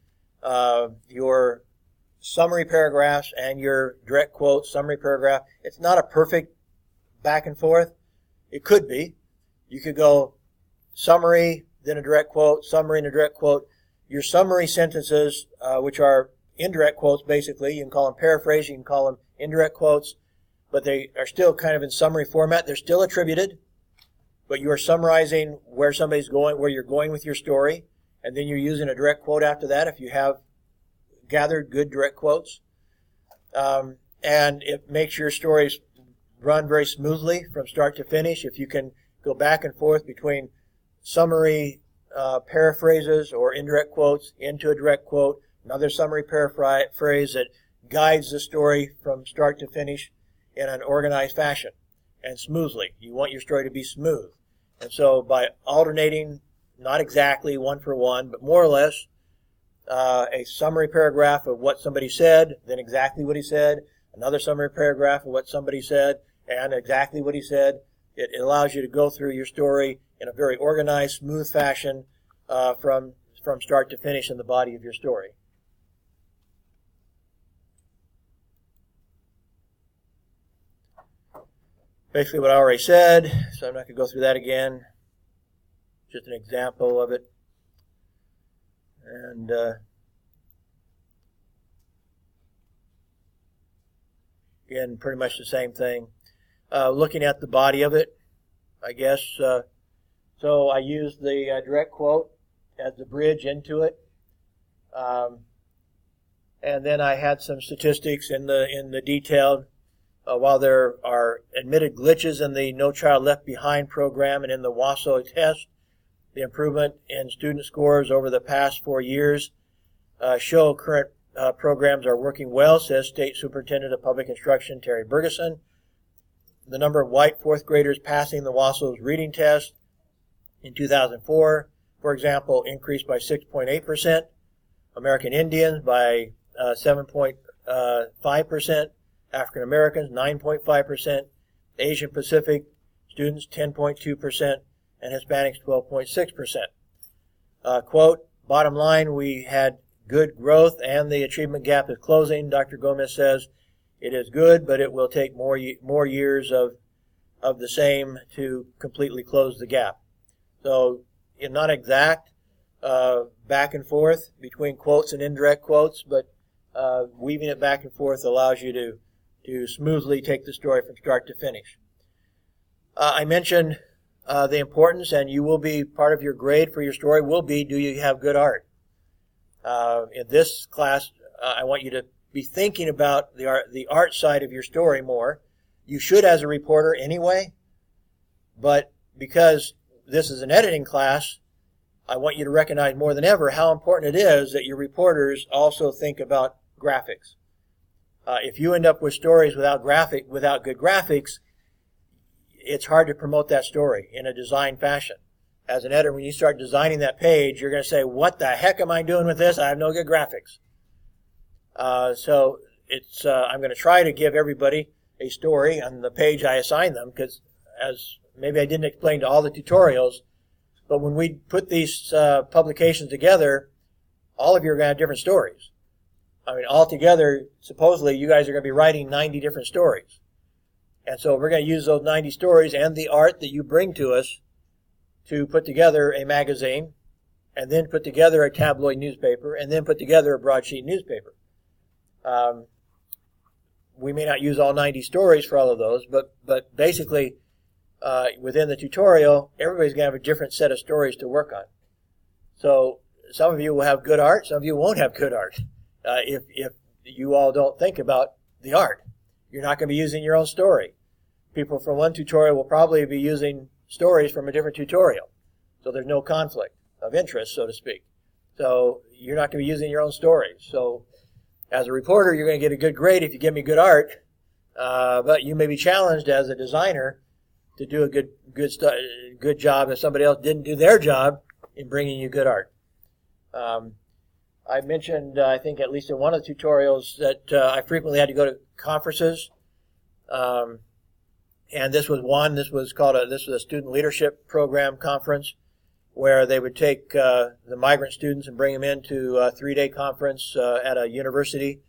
your summary paragraphs and your direct quote summary paragraph. It's not a perfect back and forth. It could be. You could go summary, then a direct quote, summary and a direct quote. Your summary sentences, which are indirect quotes basically, you can call them paraphrase, you can call them indirect quotes, but they are still kind of in summary format. They're still attributed, but you are summarizing where somebody's going, where you're going with your story, and then you're using a direct quote after that if you have gathered good direct quotes. And it makes your stories run very smoothly from start to finish. If you can go back and forth between summary paraphrases or indirect quotes into a direct quote, another summary paraphrase that guides the story from start to finish in an organized fashion and smoothly. You want your story to be smooth. And so by alternating, not exactly one for one, but more or less, a summary paragraph of what somebody said, then exactly what he said, another summary paragraph of what somebody said, and exactly what he said, it allows you to go through your story in a very organized, smooth fashion from from start to finish in the body of your story. Basically what I already said, so I'm not going to go through that again. Just an example of it. And again, pretty much the same thing. Looking at the body of it, I guess. So I used the direct quote as the bridge into it. And then I had some statistics in the detailed. While there are admitted glitches in the No Child Left Behind program and in the WASO test, the improvement in student scores over the past 4 years show current programs are working well, says State Superintendent of Public Instruction Terry Bergeson. The number of white fourth graders passing the WASO's reading test in 2004, for example, increased by 6.8%, American Indians by 7.5%, African Americans 9.5%, Asian Pacific students 10.2%, and Hispanics 12.6%. Quote, bottom line, we had good growth and the achievement gap is closing. Dr. Gomez says it is good, but it will take more years of the same to completely close the gap. So not exact back and forth between quotes and indirect quotes, but weaving it back and forth allows you to smoothly take the story from start to finish. I mentioned the importance, and you will be part of your grade for your story will be, do you have good art? In this class, I want you to be thinking about the art side of your story more. You should as a reporter anyway, but because this is an editing class, I want you to recognize more than ever how important it is that your reporters also think about graphics. If you end up with stories without good graphics, it's hard to promote that story in a design fashion. As an editor, when you start designing that page, you're going to say, what the heck am I doing with this? I have no good graphics. So I'm going to try to give everybody a story on the page I assign them, because as maybe I didn't explain to all the tutorials, but when we put these publications together, all of you are going to have different stories. I mean, altogether, supposedly, you guys are going to be writing 90 different stories. And so we're going to use those 90 stories and the art that you bring to us to put together a magazine, and then put together a tabloid newspaper, and then put together a broadsheet newspaper. We may not use all 90 stories for all of those, but basically, within the tutorial, everybody's going to have a different set of stories to work on. So some of you will have good art, some of you won't have good art. If you all don't think about the art, you're not going to be using your own story. People from one tutorial will probably be using stories from a different tutorial. So there's no conflict of interest, so to speak. So you're not going to be using your own stories. So as a reporter, you're going to get a good grade if you give me good art, but you may be challenged as a designer to do a good job if somebody else didn't do their job in bringing you good art. I mentioned, I think at least in one of the tutorials, that I frequently had to go to conferences, and this was one. This was a student leadership program conference, where they would take the migrant students and bring them into a 3-day conference at a university,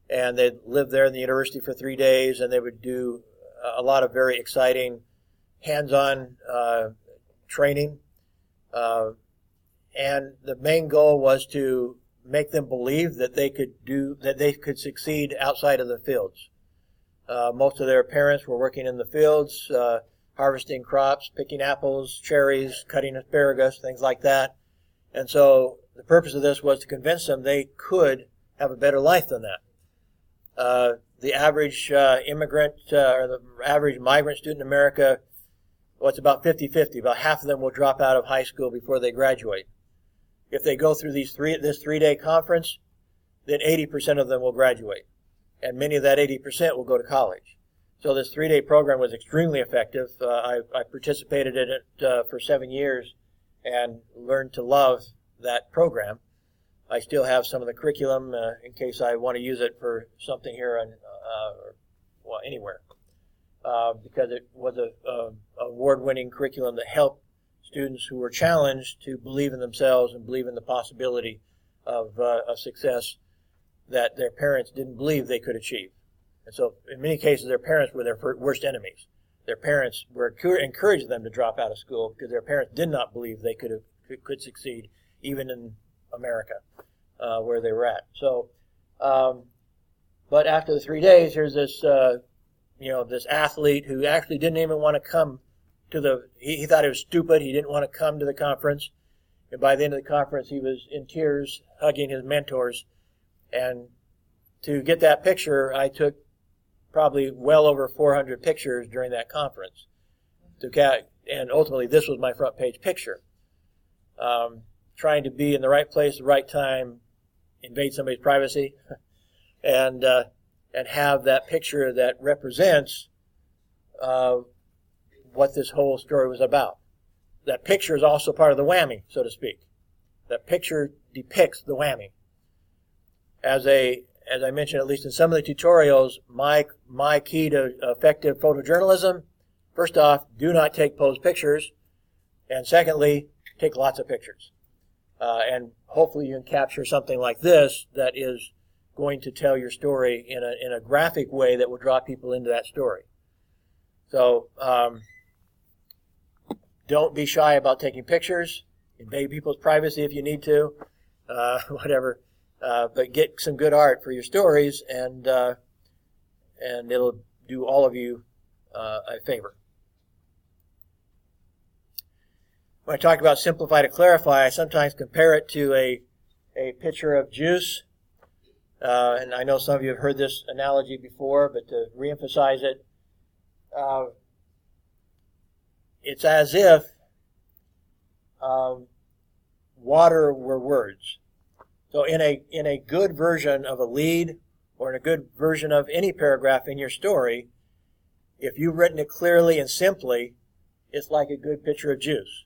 and they'd live there in the university for 3 days, and they would do a lot of very exciting hands-on training, and the main goal was to make them believe that they could succeed outside of the fields. Most of their parents were working in the fields, harvesting crops, picking apples, cherries, cutting asparagus, things like that. And so the purpose of this was to convince them they could have a better life than that. The average immigrant or the average migrant student in America, it's about 50-50. About half of them will drop out of high school before they graduate. If they go through this 3-day conference, then 80% of them will graduate. And many of that 80% will go to college. So this 3-day program was extremely effective. I participated in it for 7 years and learned to love that program. I still have some of the curriculum in case I want to use it for something here or anywhere, because it was a award-winning curriculum that helped students who were challenged to believe in themselves and believe in the possibility of success that their parents didn't believe they could achieve. And so in many cases, their parents were their worst enemies. Their parents were encouraged them to drop out of school because their parents did not believe they could succeed, even in America, where they were at. So, but after the 3 days, here's this, this athlete who actually didn't even want to come to he thought it was stupid. He didn't want to come to the conference. And by the end of the conference, he was in tears, hugging his mentors. And to get that picture, I took probably well over 400 pictures during that conference. And ultimately, this was my front page picture. Trying to be in the right place, the right time, invade somebody's privacy, and have that picture that represents what this whole story was about. That picture is also part of the whammy, so to speak. That picture depicts the whammy. As I mentioned, at least in some of the tutorials, my key to effective photojournalism, first off, do not take posed pictures, and secondly, take lots of pictures. And hopefully you can capture something like this that is going to tell your story in a graphic way that will draw people into that story. So don't be shy about taking pictures. Invade people's privacy if you need to, whatever. But get some good art for your stories, and it'll do all of you a favor. When I talk about simplify to clarify, I sometimes compare it to a pitcher of juice. And I know some of you have heard this analogy before, but to reemphasize it, it's as if water were words. So in a good version of a lead, or in a good version of any paragraph in your story, if you've written it clearly and simply, it's like a good pitcher of juice.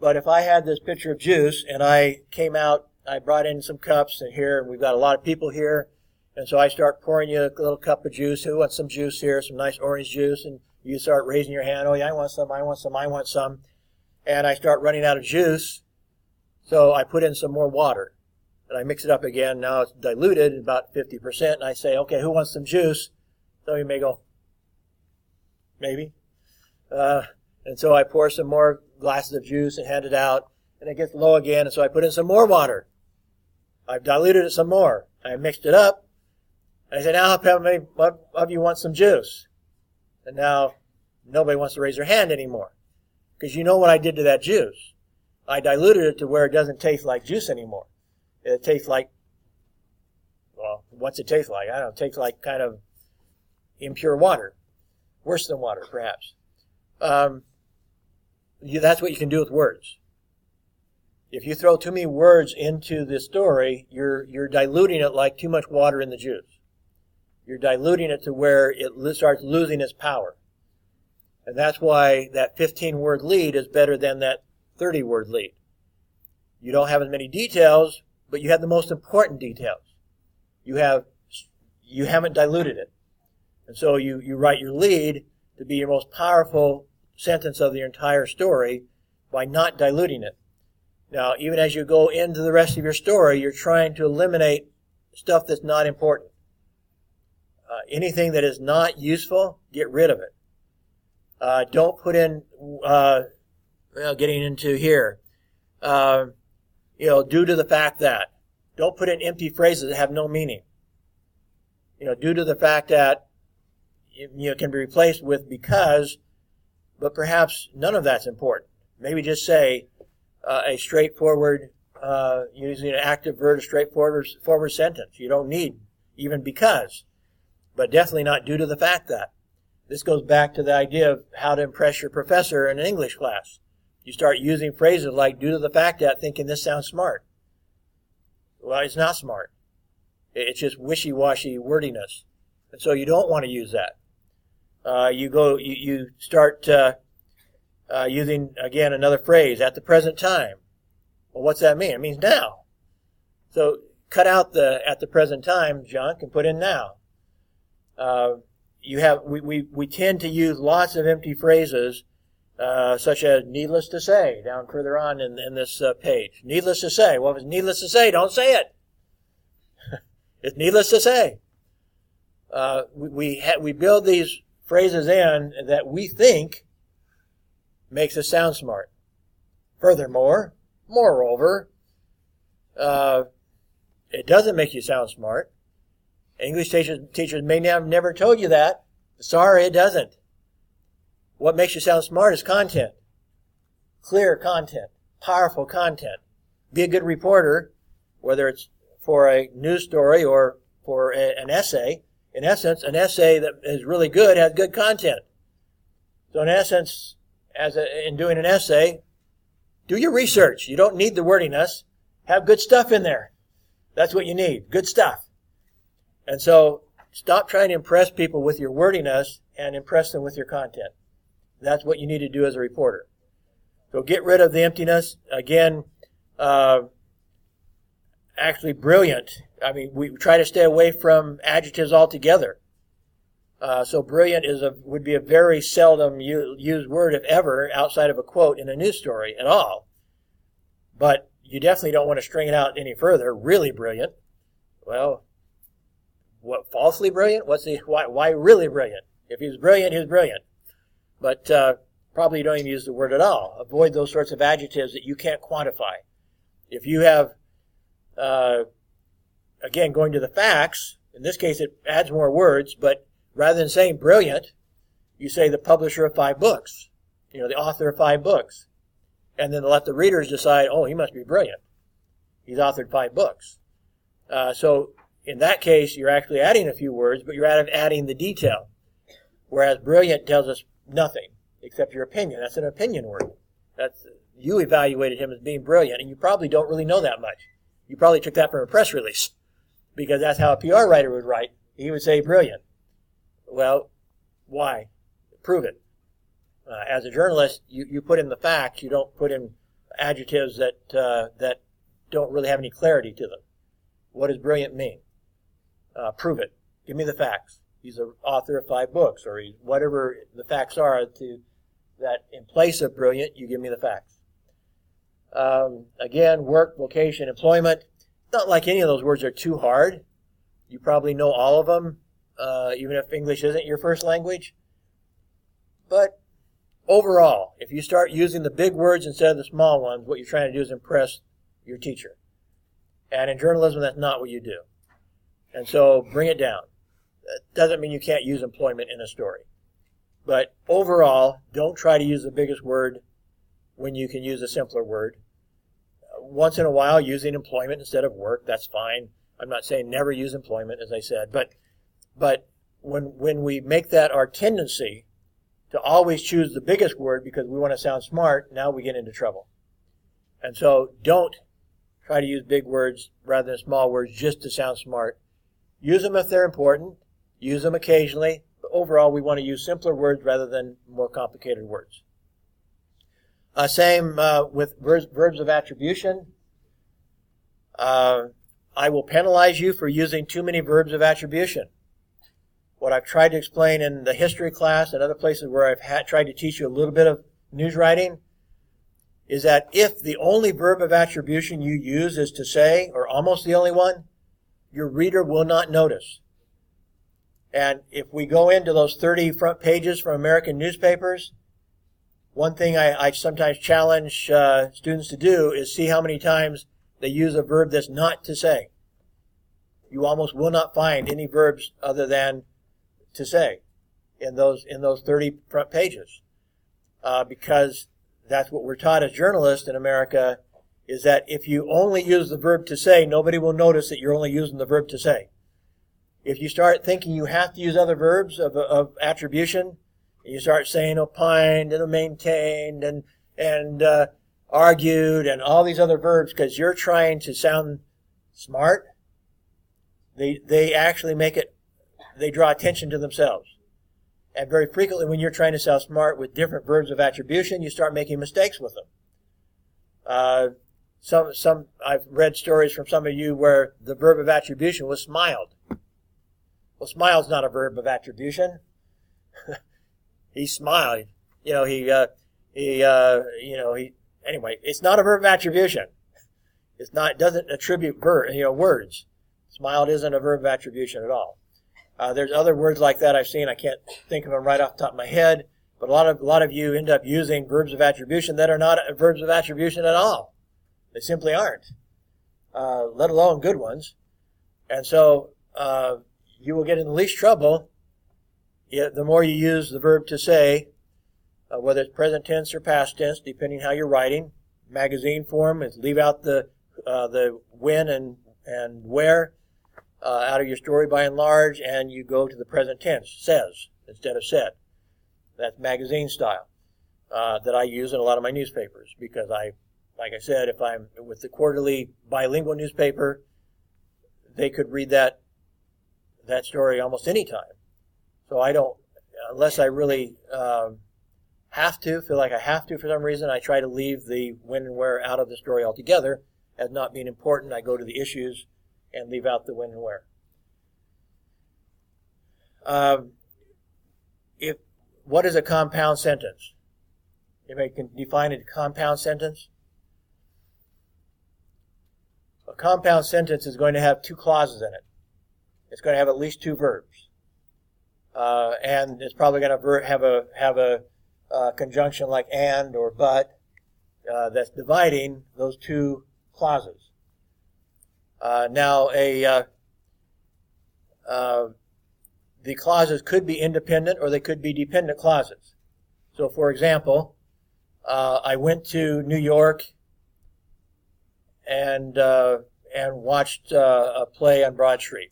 But if I had this pitcher of juice and I came out, I brought in some cups, and we've got a lot of people here, and so I start pouring you a little cup of juice. Who wants some juice here? Some nice orange juice. And you start raising your hand. Oh, yeah, I want some, I want some, I want some. And I start running out of juice, so I put in some more water. And I mix it up again. Now it's diluted about 50%, and I say, okay, who wants some juice? So you may go, maybe. And so I pour some more glasses of juice and hand it out, and it gets low again, and so I put in some more water. I've diluted it some more. I mixed it up, and I say, now how many of you want some juice? And now nobody wants to raise their hand anymore, because you know what I did to that juice. I diluted it to where it doesn't taste like juice anymore. It tastes like, well, what's it taste like? I don't know. It tastes like kind of impure water. Worse than water, perhaps. That's what you can do with words. If you throw too many words into the story, you're diluting it like too much water in the juice. You're diluting it to where it starts losing its power. And that's why that 15-word lead is better than that 30-word lead. You don't have as many details, but you have the most important details. You haven't diluted it. And so you write your lead to be your most powerful sentence of the entire story by not diluting it. Now, even as you go into the rest of your story, you're trying to eliminate stuff that's not important. Anything that is not useful, get rid of it. Don't put in, getting into here, due to the fact that. Don't put in empty phrases that have no meaning. Due to the fact that, can be replaced with because, but perhaps none of that's important. Maybe just say a straightforward, using an active verb, a straightforward sentence. You don't need even because, but definitely not due to the fact that. This goes back to the idea of how to impress your professor in an English class. You start using phrases like due to the fact that, thinking this sounds smart. Well, it's not smart. It's just wishy-washy wordiness. And so you don't want to use that. You start using, again, another phrase, at the present time. Well, what's that mean? It means now. So cut out the at the present time junk and put in now. We tend to use lots of empty phrases such as needless to say, down further on in this page. Needless to say. Well, if it's needless to say, don't say it. It's needless to say. We build these phrases in that we think makes us sound smart. Furthermore, moreover, it doesn't make you sound smart. English teachers may have never told you that. Sorry, it doesn't. What makes you sound smart is content. Clear content. Powerful content. Be a good reporter, whether it's for a news story or for an essay. In essence, an essay that is really good has good content. So in essence, in doing an essay, do your research. You don't need the wordiness. Have good stuff in there. That's what you need. Good stuff. And so stop trying to impress people with your wordiness and impress them with your content. That's what you need to do as a reporter. So get rid of the emptiness. Again, actually brilliant. I mean, we try to stay away from adjectives altogether. So brilliant would be a very seldom used word, if ever, outside of a quote in a news story at all. But you definitely don't want to string it out any further. Really brilliant. Well, what, falsely brilliant? Why really brilliant? If he was brilliant, he was brilliant. But probably you don't even use the word at all. Avoid those sorts of adjectives that you can't quantify. If you have, again, going to the facts, in this case it adds more words, but rather than saying brilliant, you say the publisher of 5 books, the author of 5 books. And then let the readers decide, oh, he must be brilliant. He's authored 5 books. So in that case, you're actually adding a few words, but you're adding the detail. Whereas brilliant tells us nothing except your opinion. That's an opinion word. You evaluated him as being brilliant, and you probably don't really know that much. You probably took that from a press release, because that's how a PR writer would write. He would say brilliant. Well, why? Prove it. As a journalist, you put in the facts. You don't put in adjectives that don't really have any clarity to them. What does brilliant mean? Prove it. Give me the facts. He's the author of 5 books, or whatever the facts are that in place of brilliant, you give me the facts. Again, work, vocation, employment. It's not like any of those words are too hard. You probably know all of them, even if English isn't your first language. But overall, if you start using the big words instead of the small ones, what you're trying to do is impress your teacher. And in journalism, that's not what you do. And so bring it down. That doesn't mean you can't use employment in a story. But overall, don't try to use the biggest word when you can use a simpler word. Once in a while, using employment instead of work, that's fine. I'm not saying never use employment, as I said. But when we make that our tendency to always choose the biggest word because we want to sound smart, now we get into trouble. And so don't try to use big words rather than small words just to sound smart. Use them if they're important. Use them occasionally. But overall, we want to use simpler words rather than more complicated words. Same with verbs of attribution. I will penalize you for using too many verbs of attribution. What I've tried to explain in the history class and other places where I've tried to teach you a little bit of news writing is that if the only verb of attribution you use is to say, or almost the only one, your reader will not notice. And if we go into those 30 front pages from American newspapers, one thing I sometimes challenge students to do is see how many times they use a verb that's not to say. You almost will not find any verbs other than to say in those 30 front pages, because that's what we're taught as journalists in America, is that if you only use the verb to say, nobody will notice that you're only using the verb to say. If you start thinking you have to use other verbs of attribution, and you start saying opined and maintained and argued and all these other verbs because you're trying to sound smart, they actually they draw attention to themselves. And very frequently when you're trying to sound smart with different verbs of attribution, you start making mistakes with them. I've read stories from some of you where the verb of attribution was smiled. Well, smile's not a verb of attribution. He smiled. He Anyway, it's not a verb of attribution. It doesn't attribute words. Smiled isn't a verb of attribution at all. There's other words like that I've seen. I can't think of them right off the top of my head, but a lot of you end up using verbs of attribution that are not verbs of attribution at all. They simply aren't, let alone good ones. And so you will get in the least trouble the more you use the verb to say, whether it's present tense or past tense, depending how you're writing. Magazine form is leave out the when and where out of your story by and large, and you go to the present tense, says, instead of said. That's magazine style that I use in a lot of my newspapers because like I said, if I'm with the quarterly bilingual newspaper, they could read that story almost any time. So I don't, unless I really feel like I have to for some reason, I try to leave the when and where out of the story altogether as not being important. I go to the issues and leave out the when and where. What is a compound sentence? Anybody can define a compound sentence? A compound sentence is going to have two clauses in it. It's going to have at least two verbs. And it's probably going to have a conjunction like and or but that's dividing those two clauses. The clauses could be independent or they could be dependent clauses. So, for example, I went to New York and watched a play on Broadway.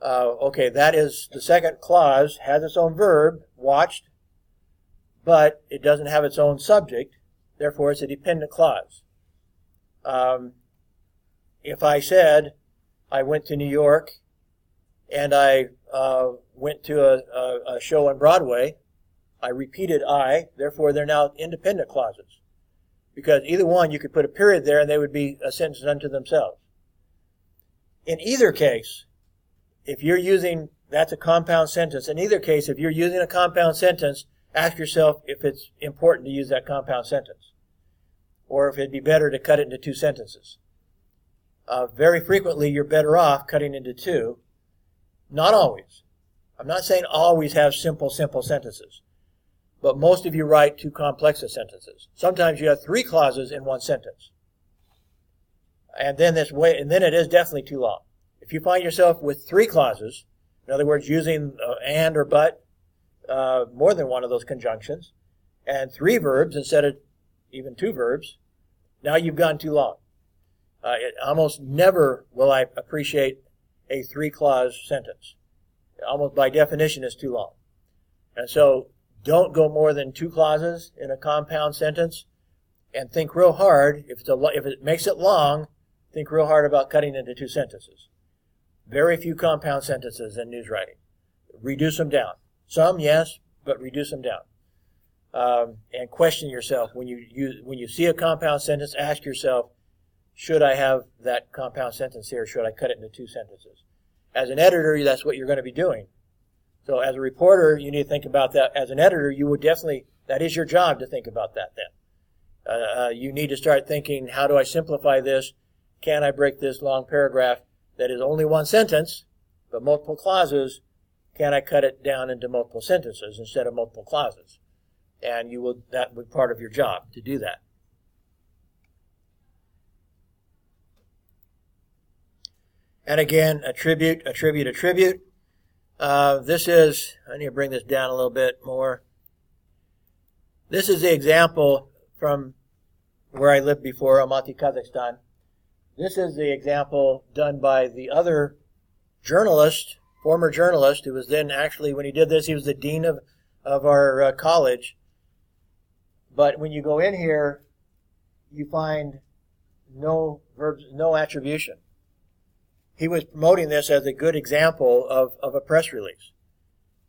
Okay, that is the second clause, has its own verb, watched, but it doesn't have its own subject, therefore it's a dependent clause. If I said, I went to New York and I went to a show on Broadway, I repeated I, therefore they're now independent clauses. Because either one, you could put a period there and they would be a sentence unto themselves. In either case, if you're using, that's a compound sentence. In either case, if you're using a compound sentence, ask yourself if it's important to use that compound sentence. Or if it'd be better to cut it into two sentences. Very frequently, you're better off cutting into two. Not always. I'm not saying always have simple sentences. But most of you write too complex of sentences. Sometimes you have three clauses in one sentence. And then it is definitely too long. If you find yourself with three clauses, in other words, using and or but, more than one of those conjunctions, and three verbs instead of even two verbs, now you've gone too long. Almost never will I appreciate a three-clause sentence. Almost by definition is too long. And so don't go more than two clauses in a compound sentence, and think real hard. If it makes it long, think real hard about cutting into two sentences. Very few compound sentences in news writing. Reduce them down. Some, yes, but reduce them down. And question yourself. When you see a compound sentence, ask yourself, should I have that compound sentence here? Should I cut it into two sentences? As an editor, that's what you're going to be doing. So as a reporter, you need to think about that. As an editor, you would definitely, that is your job to think about that then. You need to start thinking, how do I simplify this? Can I break this long paragraph that is only one sentence, but multiple clauses? Can I cut it down into multiple sentences instead of multiple clauses? And that would be part of your job to do that. And again, attribute. This is, I need to bring this down a little bit more. This is the example from where I lived before, Almaty, Kazakhstan. This is the example done by the other journalist, former journalist, who was then actually, when he did this, he was the dean of our college. But when you go in here, you find no verbs, no attribution. He was promoting this as a good example of a press release.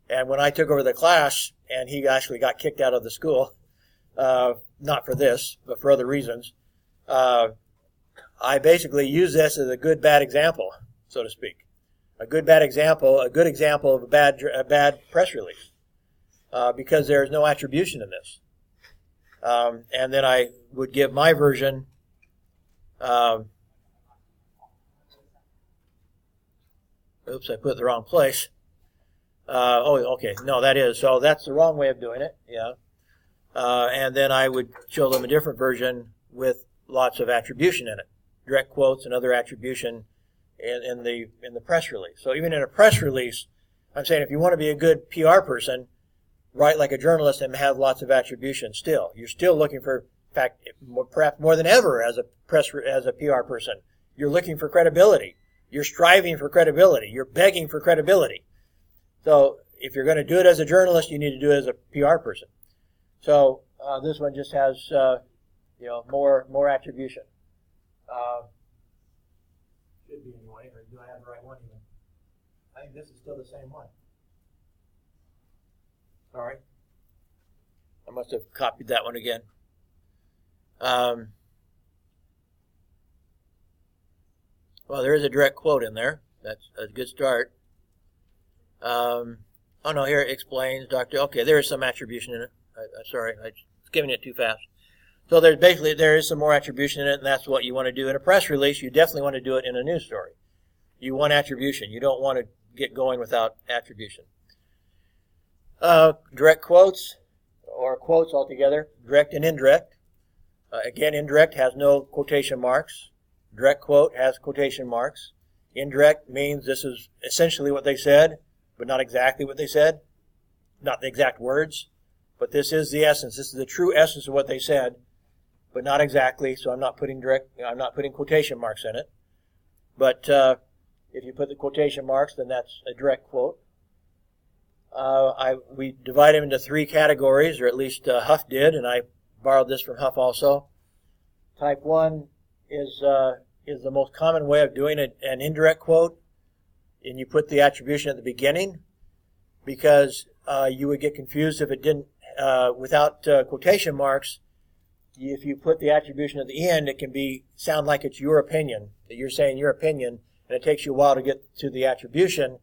And when I took over the class, and he actually got kicked out of the school, not for this, but for other reasons, I basically used this as a good, bad example, so to speak. A good, bad example, a good example of a bad press release. because there is no attribution in this. And then I would give my version. Oops, I put it in the wrong place. Okay. No, that is. So that's the wrong way of doing it. Yeah. And then I would show them a different version with lots of attribution in it, direct quotes and other attribution in the press release. So even in a press release, I'm saying if you want to be a good PR person, write like a journalist and have lots of attribution still. You're still looking for, in fact, perhaps more than ever as a PR person, you're looking for credibility. You're striving for credibility. You're begging for credibility. So if you're going to do it as a journalist, you need to do it as a PR person. So this one just has more attribution. Should be anyway, or do I have the right one even? I think this is still the same one. Sorry. I must have copied that one again. Well, there is a direct quote in there. That's a good start. Oh no, here it explains, Doctor. Okay, there is some attribution in it. Sorry, I was giving it too fast. So there is some more attribution in it, and that's what you want to do in a press release. You definitely want to do it in a news story. You want attribution. You don't want to get going without attribution. Direct quotes, or quotes altogether, direct and indirect. Again, indirect has no quotation marks. Direct quote has quotation marks. Indirect means this is essentially what they said, but not exactly what they said. Not the exact words, but this is the essence. This is the true essence of what they said, but not exactly. So I'm not putting quotation marks in it. But if you put the quotation marks, then that's a direct quote. We divide them into three categories, or at least Huff did, and I borrowed this from Huff also. Type 1 is the most common way of doing an indirect quote, and you put the attribution at the beginning, because you would get confused if it didn't, without quotation marks. If you put the attribution at the end, it can sound like it's your opinion, that you're saying your opinion, and it takes you a while to get to the attribution.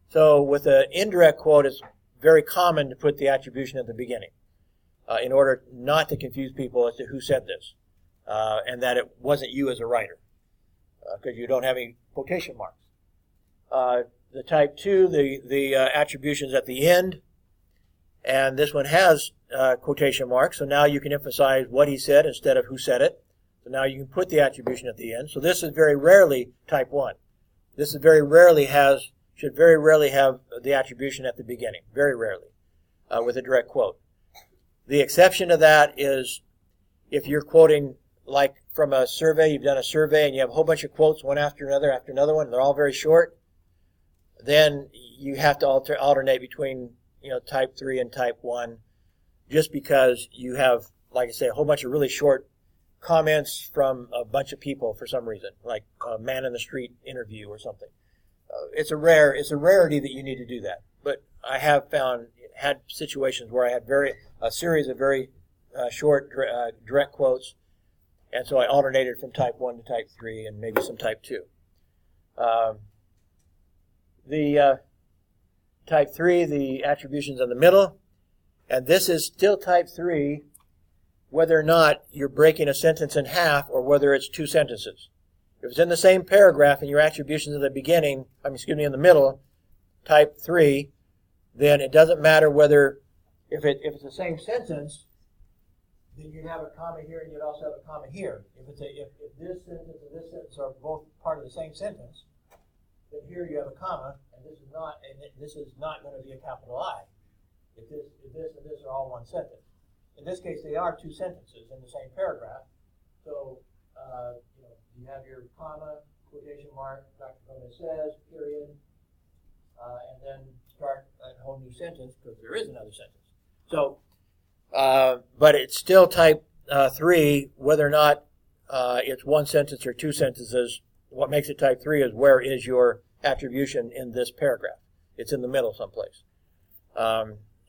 So with an indirect quote, it's very common to put the attribution at the beginning in order not to confuse people as to who said this, and that it wasn't you as a writer, because you don't have any quotation marks. The type 2, the attribution's at the end, and this one has quotation marks, so now you can emphasize what he said instead of who said it. So now you can put the attribution at the end. So this is very rarely type 1. This is should very rarely have the attribution at the beginning, very rarely, with a direct quote. The exception to that is if you're quoting like from a survey, you've done a survey and you have a whole bunch of quotes one after another one, and they're all very short, then you have to alternate between type 3 and type 1, just because you have, like I say, a whole bunch of really short comments from a bunch of people for some reason, like a man in the street interview or something. It's a rarity that you need to do that. But I have had situations where I had a series of very short direct quotes, and so I alternated from type 1 to type 3 and maybe some type 2. The type 3, the attribution's in the middle, and this is still type 3 whether or not you're breaking a sentence in half or whether it's two sentences. If it's in the same paragraph and your attribution's at the beginning, in the middle, type 3, then it doesn't matter whether, if it's the same sentence, then you'd have a comma here and you'd also have a comma here. If this sentence and this sentence are both part of the same sentence, then here you have a comma, and this is not going to be a capital I. If this and this are all one sentence. In this case, they are two sentences in the same paragraph. So you have your comma, quotation mark, Dr. Gomez says, period, and then start a whole new sentence because there is another sentence. So, but it's still type 3, whether or not it's one sentence or two sentences. What makes it type 3 is where is your attribution in this paragraph. It's in the middle someplace.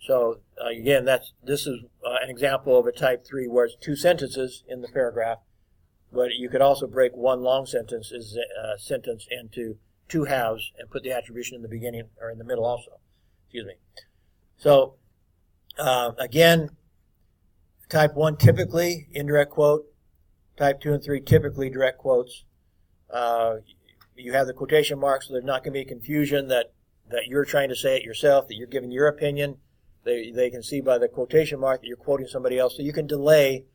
So again, this is an example of a type 3 where it's two sentences in the paragraph, but you could also break one long sentence into two halves and put the attribution in the beginning or in the middle also. Excuse me. So Again, type 1 typically indirect quote, type 2 and 3 typically direct quotes. You have the quotation marks, so there's not going to be confusion that you're trying to say it yourself, that you're giving your opinion. They can see by the quotation mark that you're quoting somebody else, so you can delay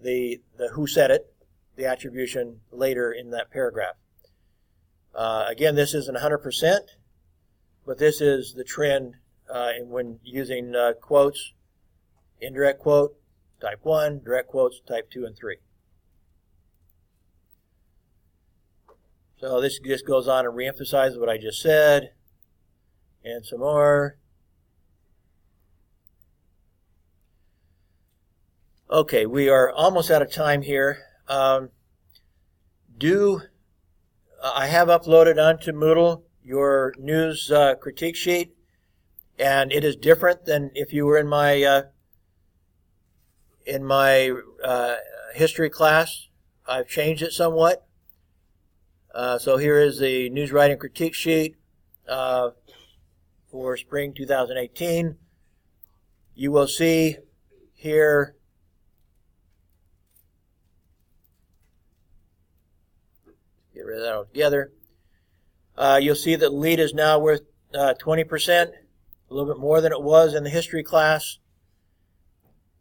the who said it, the attribution, later in that paragraph. Again, this isn't 100%, but this is the trend when using quotes. Indirect quote, type 1, direct quotes, type 2 and 3. So this just goes on and reemphasizes what I just said, and some more. Okay, we are almost out of time here. I have uploaded onto Moodle your news critique sheet, and it is different than if you were in my history class. I've changed it somewhat. So here is the news writing critique sheet for spring 2018. You will see here get rid of that altogether. You'll see that lead is now worth 20%, a little bit more than it was in the history class.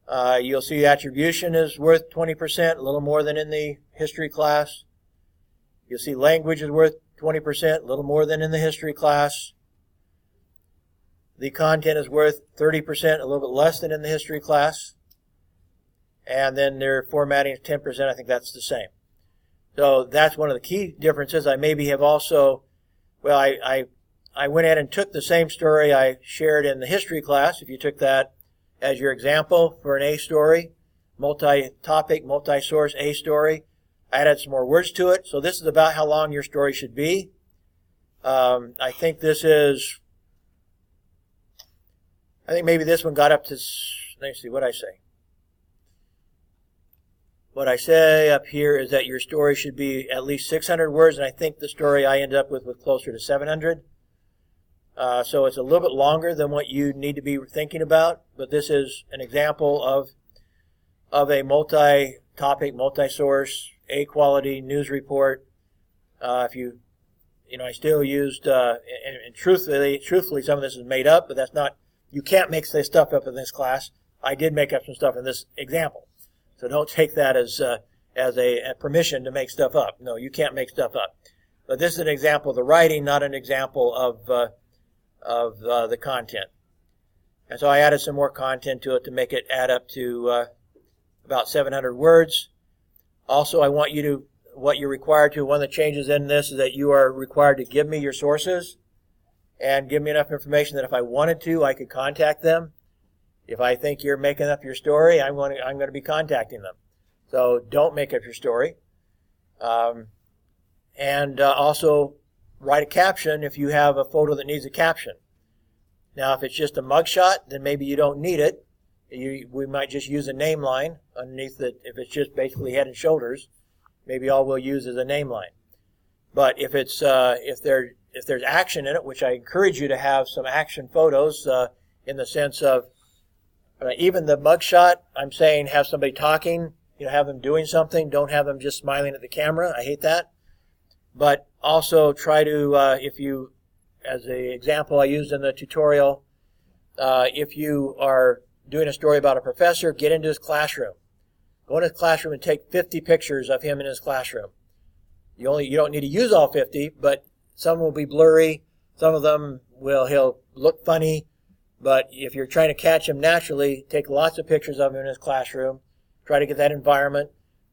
You'll see attribution is worth 20%, a little more than in the history class. You'll see language is worth 20%, a little more than in the history class. The content is worth 30%, a little bit less than in the history class. And then their formatting is 10%. I think that's the same. So that's one of the key differences. I maybe have also, well, I went ahead and took the same story I shared in the history class. If you took that as your example for an A story, multi-topic, multi-source A story, I added some more words to it. So this is about how long your story should be. I think maybe this one got up to, let me see what I say. What I say up here is that your story should be at least 600 words, and I think the story I ended up with was closer to 700. So it's a little bit longer than what you need to be thinking about, but this is an example of a multi-topic, multi-source, A-quality news report. I still used, and truthfully, some of this is made up, but that's not, you can't make this stuff up in this class. I did make up some stuff in this example. So don't take that as a permission to make stuff up. No, you can't make stuff up. But this is an example of the writing, not an example of the content. And so I added some more content to it to make it add up to about 700 words. Also, I want you to, what you're required to, one of the changes in this is that you are required to give me your sources and give me enough information that if I wanted to, I could contact them. If I think you're making up your story, I'm going to be contacting them. So don't make up your story. And also write a caption if you have a photo that needs a caption. Now, if it's just a mugshot, then maybe you don't need it. We might just use a name line underneath it. If it's just basically head and shoulders, maybe all we'll use is a name line. But if it's if there's action in it, which I encourage you to have some action photos in the sense of even the mugshot, I'm saying have somebody talking, have them doing something. Don't have them just smiling at the camera. I hate that. But also try to, if you, as an example I used in the tutorial, if you are doing a story about a professor, get into his classroom. Go into his classroom and take 50 pictures of him in his classroom. You don't need to use all 50, but some will be blurry. Some of them he'll look funny. But if you're trying to catch him naturally, take lots of pictures of him in his classroom. Try to get that environment.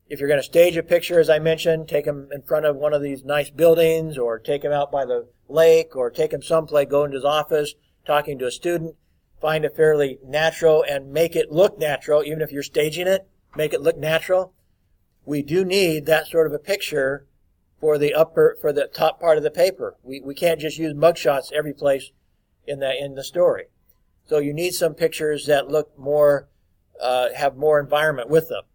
If you're going to stage a picture, as I mentioned, take him in front of one of these nice buildings, or take him out by the lake, or take him someplace, go into his office, talking to a student. Find it fairly natural and make it look natural, even if you're staging it. Make it look natural. We do need that sort of a picture for the top part of the paper. We can't just use mugshots every place in the story. So you need some pictures that look more, have more environment with them.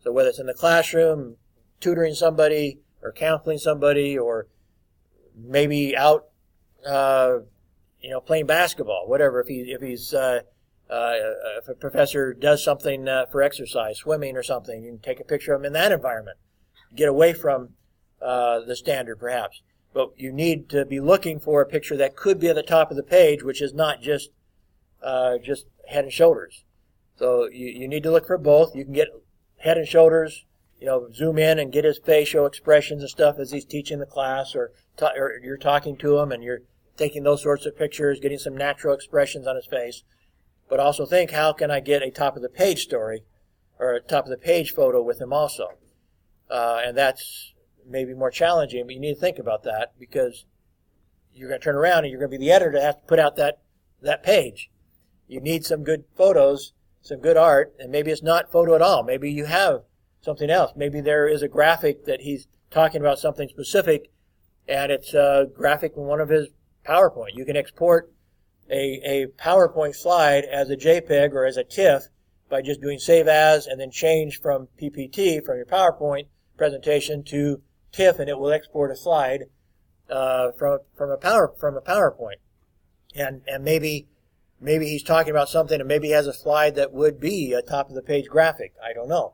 So whether it's in the classroom, tutoring somebody, or counseling somebody, or maybe out, playing basketball, whatever. If he's If a professor does something for exercise, swimming or something, you can take a picture of them in that environment. Get away from the standard, perhaps. But you need to be looking for a picture that could be at the top of the page, which is not just head and shoulders. So you need to look for both. You can get head and shoulders, zoom in and get his facial expressions and stuff as he's teaching the class, or you're talking to him and you're taking those sorts of pictures, getting some natural expressions on his face. But also think, how can I get a top-of-the-page story or a top-of-the-page photo with him also? And that's maybe more challenging, but you need to think about that, because you're going to turn around and you're going to be the editor to have to put out that page. You need some good photos, some good art, and maybe it's not photo at all. Maybe you have something else. Maybe there is a graphic that he's talking about something specific, and it's a graphic in one of his PowerPoint. You can export a PowerPoint slide as a JPEG or as a TIFF by just doing Save As and then change from PPT, from your PowerPoint presentation, to TIFF, and it will export a slide from a PowerPoint. And maybe he's talking about something, and maybe he has a slide that would be a top-of-the-page graphic. I don't know.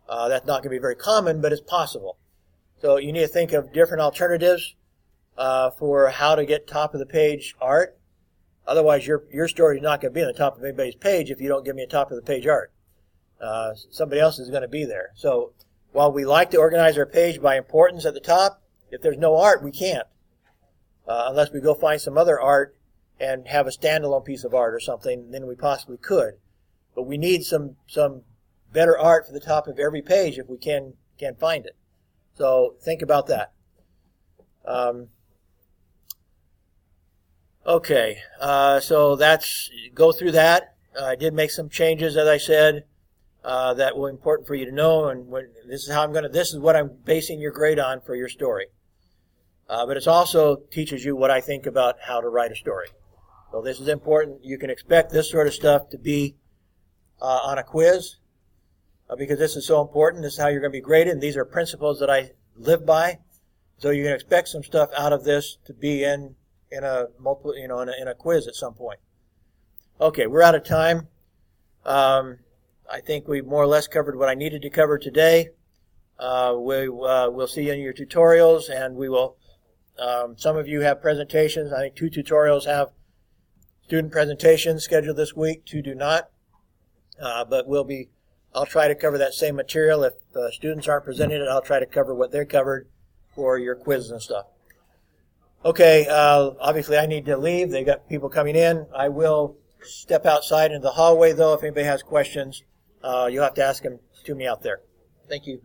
That's not going to be very common, but it's possible. So you need to think of different alternatives for how to get top-of-the-page art. Otherwise, your story is not going to be on the top of anybody's page if you don't give me a top-of-the-page art. Somebody else is going to be there. So while we like to organize our page by importance at the top, if there's no art, we can't. Unless we go find some other art and have a standalone piece of art or something, then we possibly could. But we need some better art for the top of every page if we can find it. So think about that. Okay, so go through that. I did make some changes, as I said, that were important for you to know, and this is what I'm basing your grade on for your story. But it also teaches you what I think about how to write a story. So this is important. You can expect this sort of stuff to be on a quiz, because this is so important. This is how you're going to be graded, and these are principles that I live by. So you can expect some stuff out of this to be in a quiz at some point. Okay, we're out of time. I think we've more or less covered what I needed to cover today. We'll see you in your tutorials, and we will. Some of you have presentations. I think 2 tutorials have student presentations scheduled this week. 2 do not. But I'll try to cover that same material. If students aren't presenting it, I'll try to cover what they're covered for your quizzes and stuff. Okay, obviously I need to leave. They got people coming in. I will step outside into the hallway, though. If anybody has questions, you'll have to ask them to me out there. Thank you.